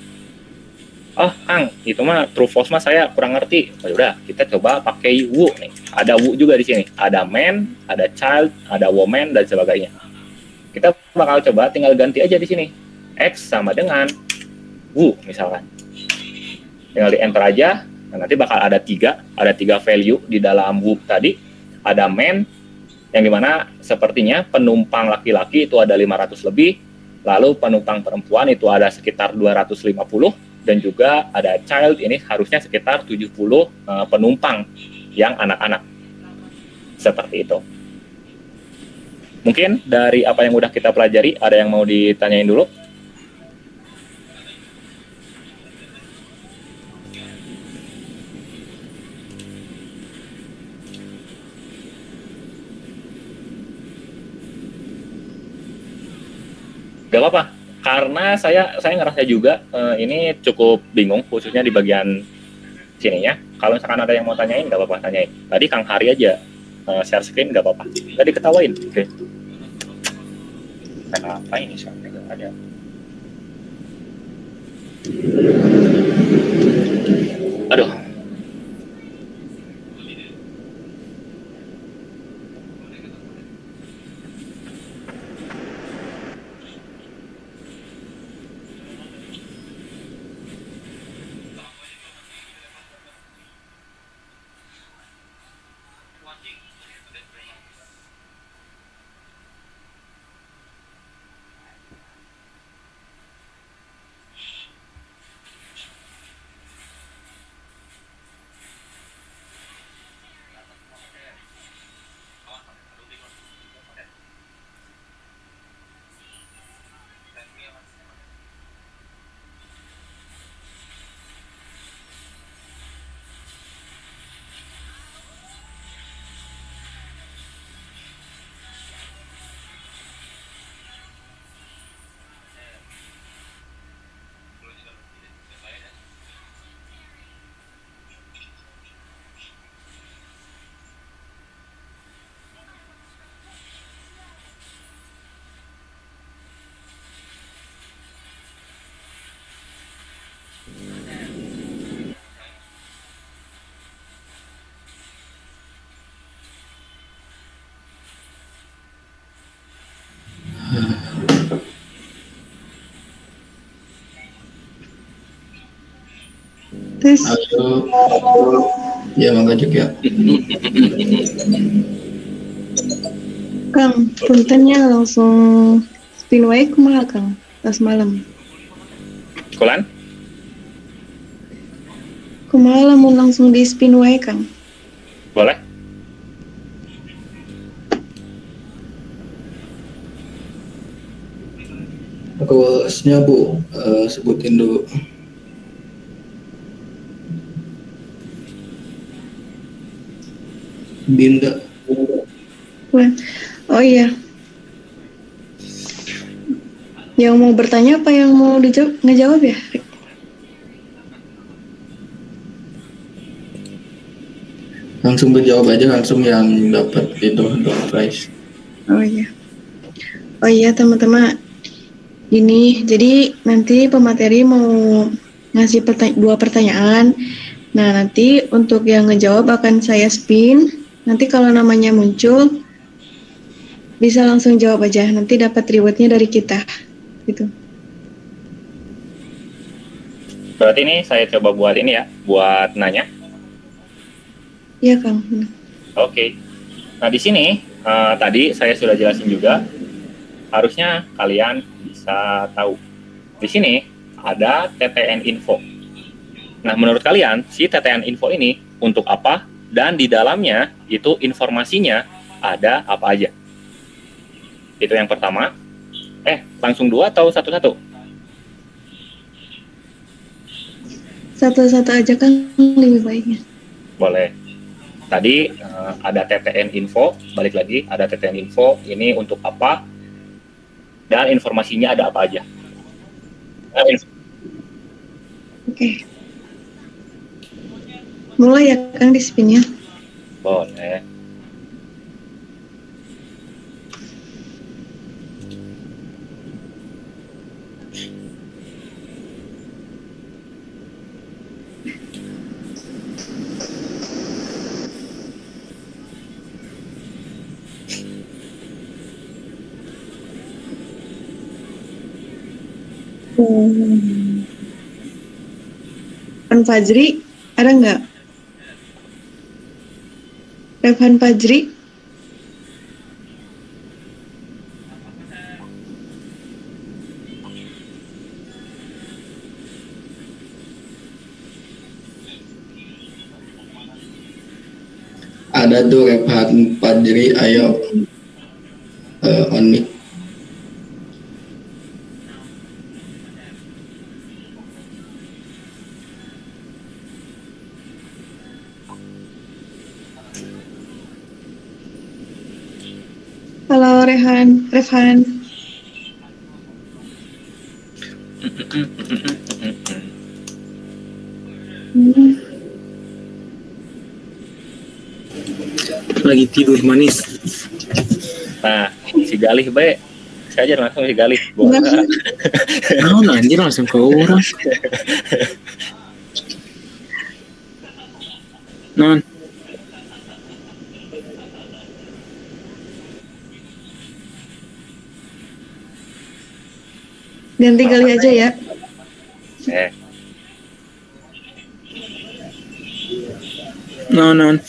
Oh, Kang, itu mah true false mah saya kurang ngerti. Oh, udah, kita coba pakai wu nih. Ada wu juga di sini. Ada man, ada child, ada woman, dan sebagainya. Kita bakal coba tinggal ganti aja di sini. X sama dengan wu misalkan. Tinggal di enter aja. Nah, nanti bakal ada tiga value di dalam wu tadi. Ada man, yang dimana sepertinya penumpang laki-laki itu ada 500 lebih, Lalu penumpang perempuan itu ada sekitar 250, dan juga ada child, ini harusnya sekitar 70 penumpang yang anak-anak. Seperti itu. Mungkin dari apa yang udah kita pelajari, ada yang mau ditanyain dulu? Gak apa-apa, karena saya ngerasa juga ini cukup bingung, khususnya di bagian sininya. Kalau misalkan ada yang mau tanyain, gak apa-apa tanyain. Tadi Kang Hari aja share screen, gak apa-apa. Tadi ketawain. Oke. Kenapa ini sampai gak ada? Aduh. Tes. Halo. Ya, Mangga juga. Kang, puntennya langsung spin wae kumaha Kang pas malam. Kulan? Kumaha lamun langsung di spin wae Kang. Boleh? Rules-nya Bu, sebutin dulu. Dinda. Wah. Oh iya. Yang mau bertanya apa yang mau ngejawab ya? Langsung berjawab aja, langsung yang dapat itu door prize. Oh iya. Oh iya teman-teman. Ini jadi nanti pemateri mau ngasih dua pertanyaan. Nah nanti untuk yang ngejawab akan saya spin. Nanti kalau namanya muncul bisa langsung jawab aja. Nanti dapat rewardnya dari kita. Gitu. Berarti ini saya coba buat ini ya, buat nanya. Iya Kang. Oke. Nah di sini tadi saya sudah jelasin juga. Harusnya kalian bisa tahu. Di sini ada TTN info. Nah menurut kalian si TTN info ini untuk apa? Dan di dalamnya itu informasinya ada apa aja? Itu yang pertama. Langsung dua atau satu-satu? Satu-satu aja kan lebih baiknya. Boleh. Tadi ada TTN info, balik lagi ada TTN info, ini untuk apa? Dan informasinya ada apa aja? Oke. Mulai ya Kang di spinnya. Boleh. Revan Fajri ada nggak? Revan Fajri? Ada tuh Rehan Fajri, ayo on mic. Halo Refhan. Lagi tidur manis. Nah, si Galih baik. Saya aja langsung si Galih. Nah, anjir langsung ke orang. Non. Ganti kali aja ya. Non.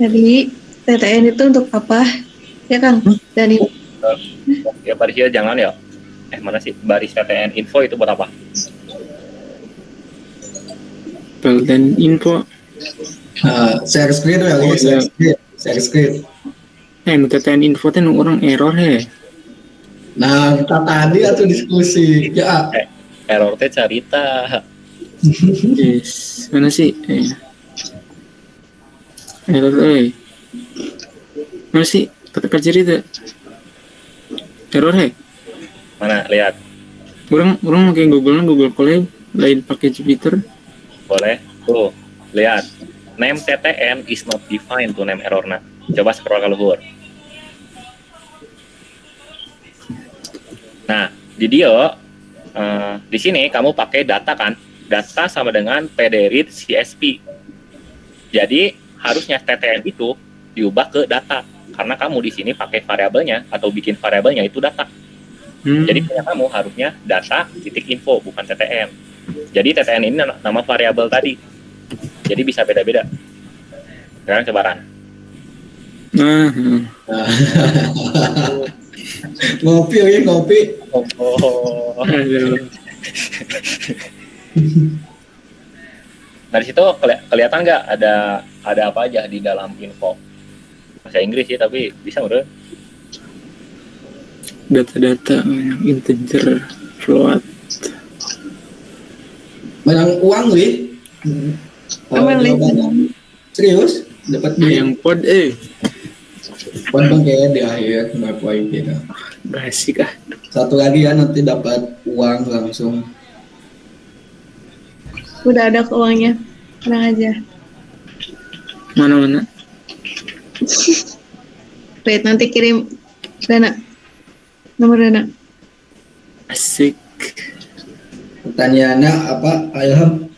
Jadi TTN itu untuk apa? Ya Kang. Dan ini Ya barisnya jangan ya. Mana sih baris TTN info itu buat apa? Pelden info. Share screen ya, Oh, share screen. TTN info teh orang error he. Nah, kita tadi atau diskusi ya. Error teh carita. Yes. Mana sih? Error Mana sih? Kata cerita. Error he. Mana lihat? Orang pakai Google Colab, lain pakai Jupyter. Boleh. Tuh, lihat. Name TTN is not defined tuh name errorna. Coba scroll ke luhur. Nah, di dia di sini kamu pakai data kan? Data sama dengan pdread CSP. Jadi harusnya TTN itu diubah ke data karena kamu di sini pakai variabelnya atau bikin variabelnya itu data. Jadi punya kamu harusnya data titik info bukan TTN. Jadi TTN ini nama variabel tadi. Jadi bisa beda-beda. Sekarang coba Ran. Ngopi. Nah di situ kelihatan nggak ada apa aja di dalam info? Bahasa Inggris sih tapi bisa menurut? Data-data yang integer, float. Menang uang wih. Serius? Dapat duit Yang pod Pod kayak di akhir nggak poin kita. Basic ah. Satu lagi ya nanti dapat uang langsung. udah ada uangnya. Tenang aja. Mana? Wait, nanti kirim dana. Nomor dana. Asik. Pertanyaannya apa, Ilham?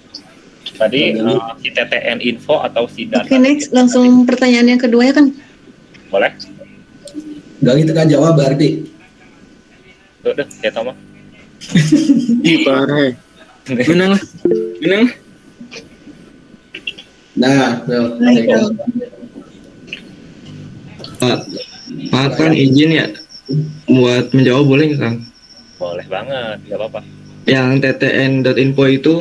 Tadi si TTN info atau si data. Oke, next. Langsung pertanyaan yang kedua ya kan? Boleh? Gak gitu kan jawab berarti. Tuh deh, saya tahu mah. Ih, parah. Menang. Nah, tuh. Pak Kang izin ya buat menjawab boleh nggak Kang? Boleh banget, nggak apa-apa. Yang ttn.info itu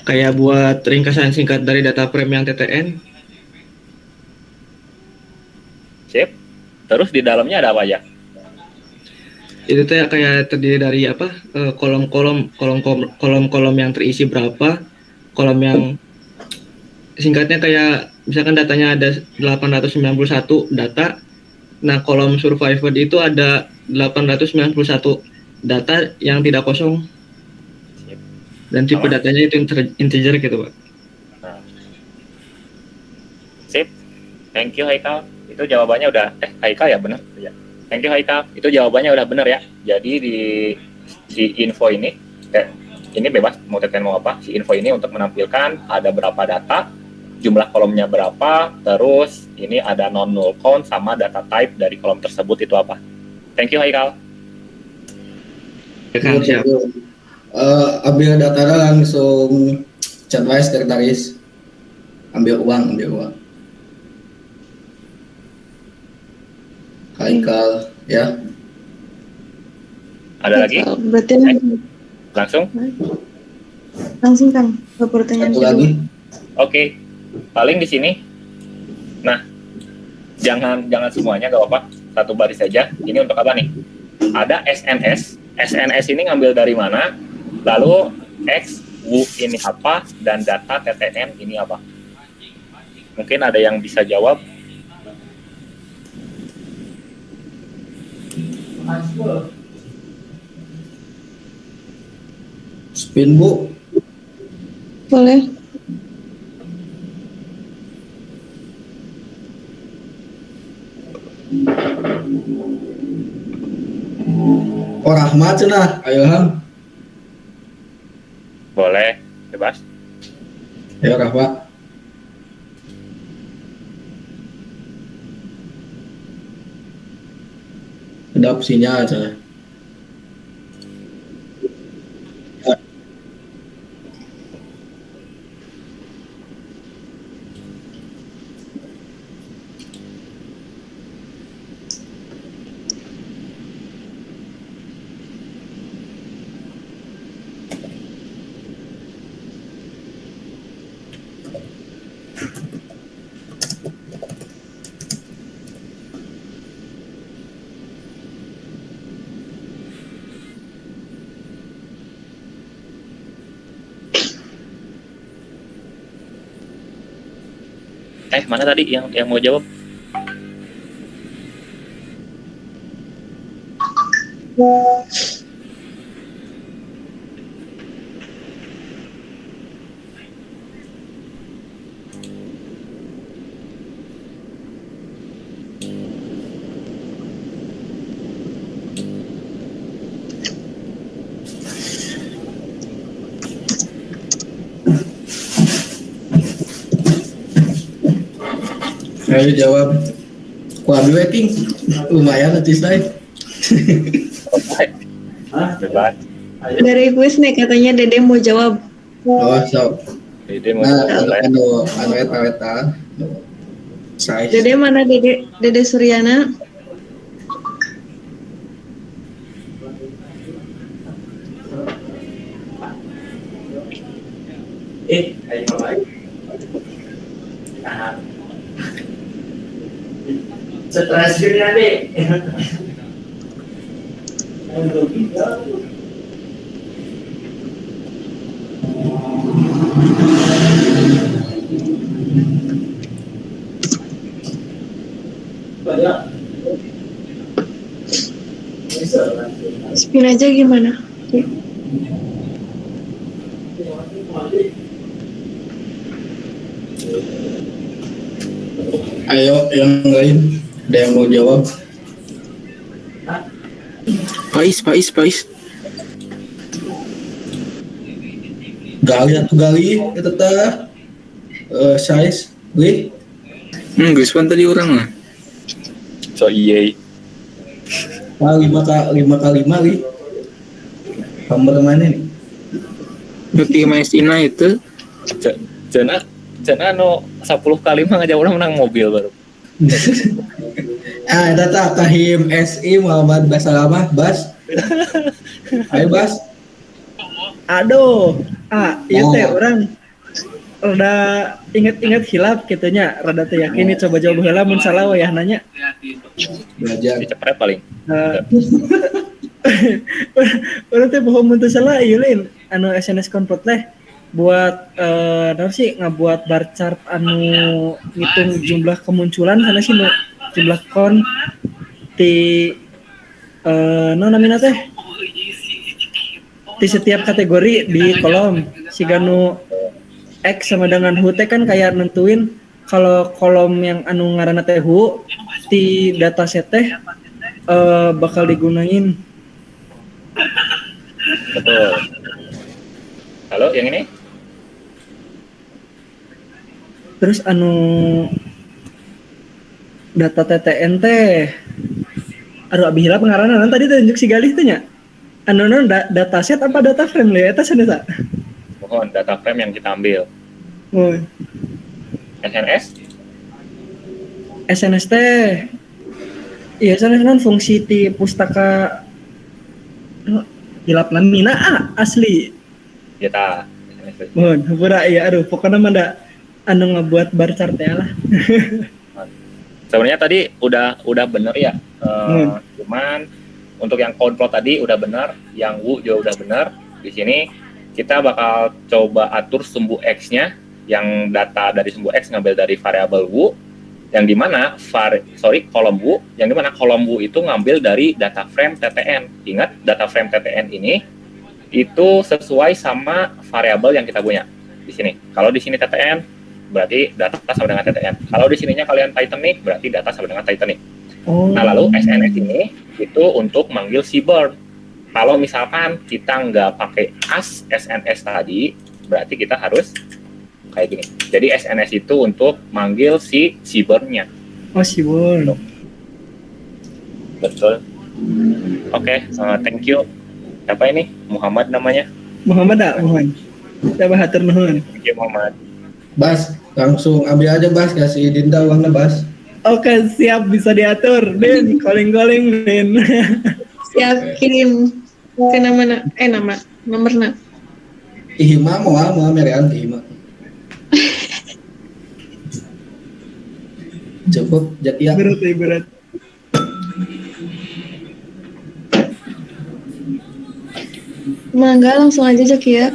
kayak buat ringkasan singkat dari data frame yang TTN. Sip. Terus di dalamnya ada apa aja? Itu tuh kayak terdiri dari apa? Kolom-kolom yang terisi berapa? Kolom yang singkatnya kayak misalkan datanya ada 891 data. Nah, kolom survivor itu ada 891 data yang tidak kosong. Dan tipe datanya itu integer gitu, Pak. Nah. Sip. Thank you Haikal. Itu jawabannya udah Haikal ya benar ya. Thank you Haikal. Itu jawabannya udah benar ya. Jadi di si info ini ini bebas mau TTN mau apa. Si info ini untuk menampilkan ada berapa data, jumlah kolomnya berapa, terus ini ada non-null count sama data type dari kolom tersebut itu apa. Thank you Haikal. Ya, Kang, siap. Ambil datanya langsung chat wise sekretaris. Ambil uang. Haikal ya. Ada lagi? Berarti Langsung Kang ke pertanyaan Satu kedua. lagi. Oke. Paling di sini Nah, jangan semuanya, gak apa-apa, satu baris saja. Ini untuk apa nih? Ada SNS. SNS ini ngambil dari mana? Lalu X, W ini apa? Dan data TTN ini apa? Mungkin ada yang bisa jawab. Spin, Bu. Boleh. Oh, Rahmat cenah. Ayo, Ham. Boleh, bebas. Ayo, Rahmat. Ada opsinya cenah. Mana tadi yang mau jawab? Ayo jawab. Wah, waiting. Lumayan nanti saya. Bebas. Dari kuis nih katanya Dede mau jawab. Oh, so. Jadi mau Nah, mulai. anu eta. Size. Dede mana Dede? Dede Suryana. Stres gini nih. Spin aja gimana? Ayo yang lain. Ada yang mau jawab? Pais. Gali itu teh size, wih, Guys, pan tadi orang lah. So iya. 5x5 wih. Nomor mana nih? Nuti Maestina itu Cena no 10 kali mah ngajak orang menang mobil baru. Data Kahim SI Muhammad Basalamah Bas. Ayo Bas. Aduh, iya teh Oh. orang rada inget-inget hilap gitunya, rada teh yakin coba jawab heula mun salah we ya nanya. Belajar. Dicepret paling. Orang teh bohong mun teu salah ieu lain anu SNS konpot teh buat naon sih ngabuat bar chart anu ngitung jumlah kemunculan sana sih nu jumlah kon di naon namina teh di setiap kategori di kolom si ganu X sama dengan hu teh kan kayak nentuin kalau kolom yang anu ngaranna teh hu di dataset teh bakal digunain. Betul. Halo, yang ini? Terus anu data TTN teh aduh abi hilap ngaranna tadi tunjuk si Galih teh nya. Anu dataset apa data frame le eta cenah. Mohon data frame yang kita ambil. Oh, SNS? SNS teh iya sana kan fungsi ti pustaka hilap lamina asli. Ya ta. SNS. Mohon, pura iya aduh pokoknya mah da anu ngabuat bar chart teh lah. Sebenarnya tadi udah bener ya. Cuman untuk yang control tadi udah bener, yang wu juga udah bener. Di sini kita bakal coba atur sumbu x-nya, yang data dari sumbu x ngambil dari variabel wu, yang dimana kolom wu, yang dimana kolom wu itu ngambil dari data frame TTN. Ingat, data frame TTN ini itu sesuai sama variabel yang kita punya di sini. Kalau di sini TTN berarti data sama dengan TTN. Kalau di sininya kalian Titanic, berarti data sama dengan Titanic. Nah, lalu SNS ini itu untuk manggil si burn. Kalau misalkan kita nggak pakai as SNS tadi, berarti kita harus kayak gini. Jadi SNS itu untuk manggil si burn-nya. Oh, si burn. Betul. Oke, thank you. Siapa ini? Muhammad namanya? Muhammad. Siapa hatur nuhun. Thank you, Muhammad. Bas, langsung ambil aja Bas, kasih Dinda uangnya Bas. Oke, siap, bisa diatur. Din, calling Din. Siap, kirim ke nomornya. Ihima mau merean Ihima. Cukup, jadi ya. Berat. Mangga langsung aja Zakia.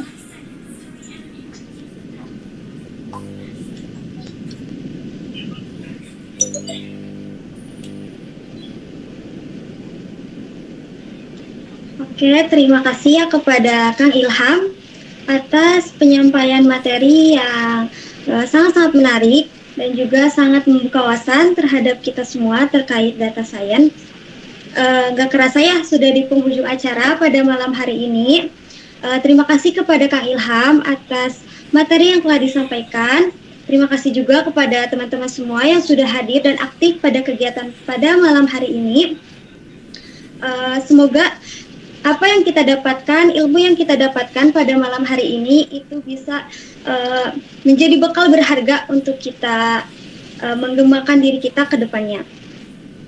Oke, terima kasih ya kepada Kang Ilham atas penyampaian materi yang sangat-sangat menarik dan juga sangat membuka wawasan terhadap kita semua terkait data science. Gak kerasa ya sudah di penghujung acara pada malam hari ini. Terima kasih kepada Kang Ilham atas materi yang telah disampaikan. Terima kasih juga kepada teman-teman semua yang sudah hadir dan aktif pada kegiatan pada malam hari ini. Semoga apa yang kita dapatkan, ilmu yang kita dapatkan pada malam hari ini itu bisa menjadi bekal berharga untuk kita mengembangkan diri kita ke depannya.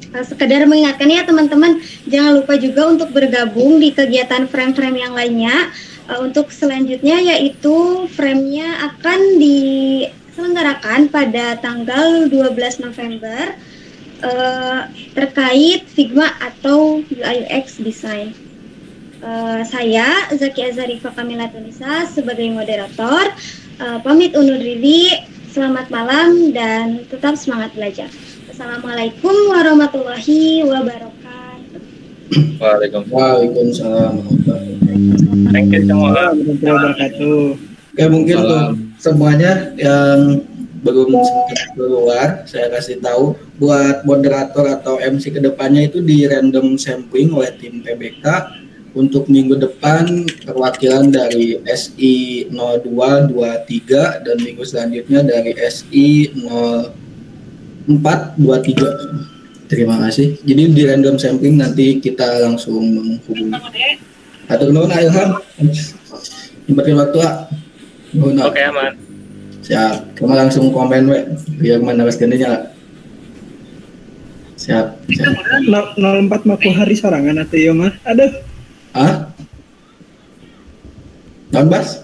Sekedar mengingatkan ya teman-teman, jangan lupa juga untuk bergabung di kegiatan frame-frame yang lainnya. Untuk selanjutnya yaitu frame-nya akan diselenggarakan pada tanggal 12 November terkait Figma atau UI UX Design. Saya Zakia Zarifa Kamila Tunisa sebagai moderator pamit undur diri. Selamat malam dan tetap semangat belajar. Assalamualaikum warahmatullahi wabarakatuh. Waalaikumsalam. Thank you semua. Warahmatullahi wabarakatuh. Oke, mungkin untuk semuanya yang belum sempat keluar, saya kasih tahu buat moderator atau MC kedepannya itu di random sampling oleh tim PBK. Untuk minggu depan perwakilan dari SI 0223 dan minggu selanjutnya dari SI 0423. Terima kasih. Jadi di random sampling nanti kita langsung menghubungi. Atur nuhun Ilham. Nyempetin waktu Oke, aman. Siap. Kamu langsung komen biar mana gantinya. Siap. 04 maku hari sorangan atau ya mah. Aduh. Hah? Non Bas?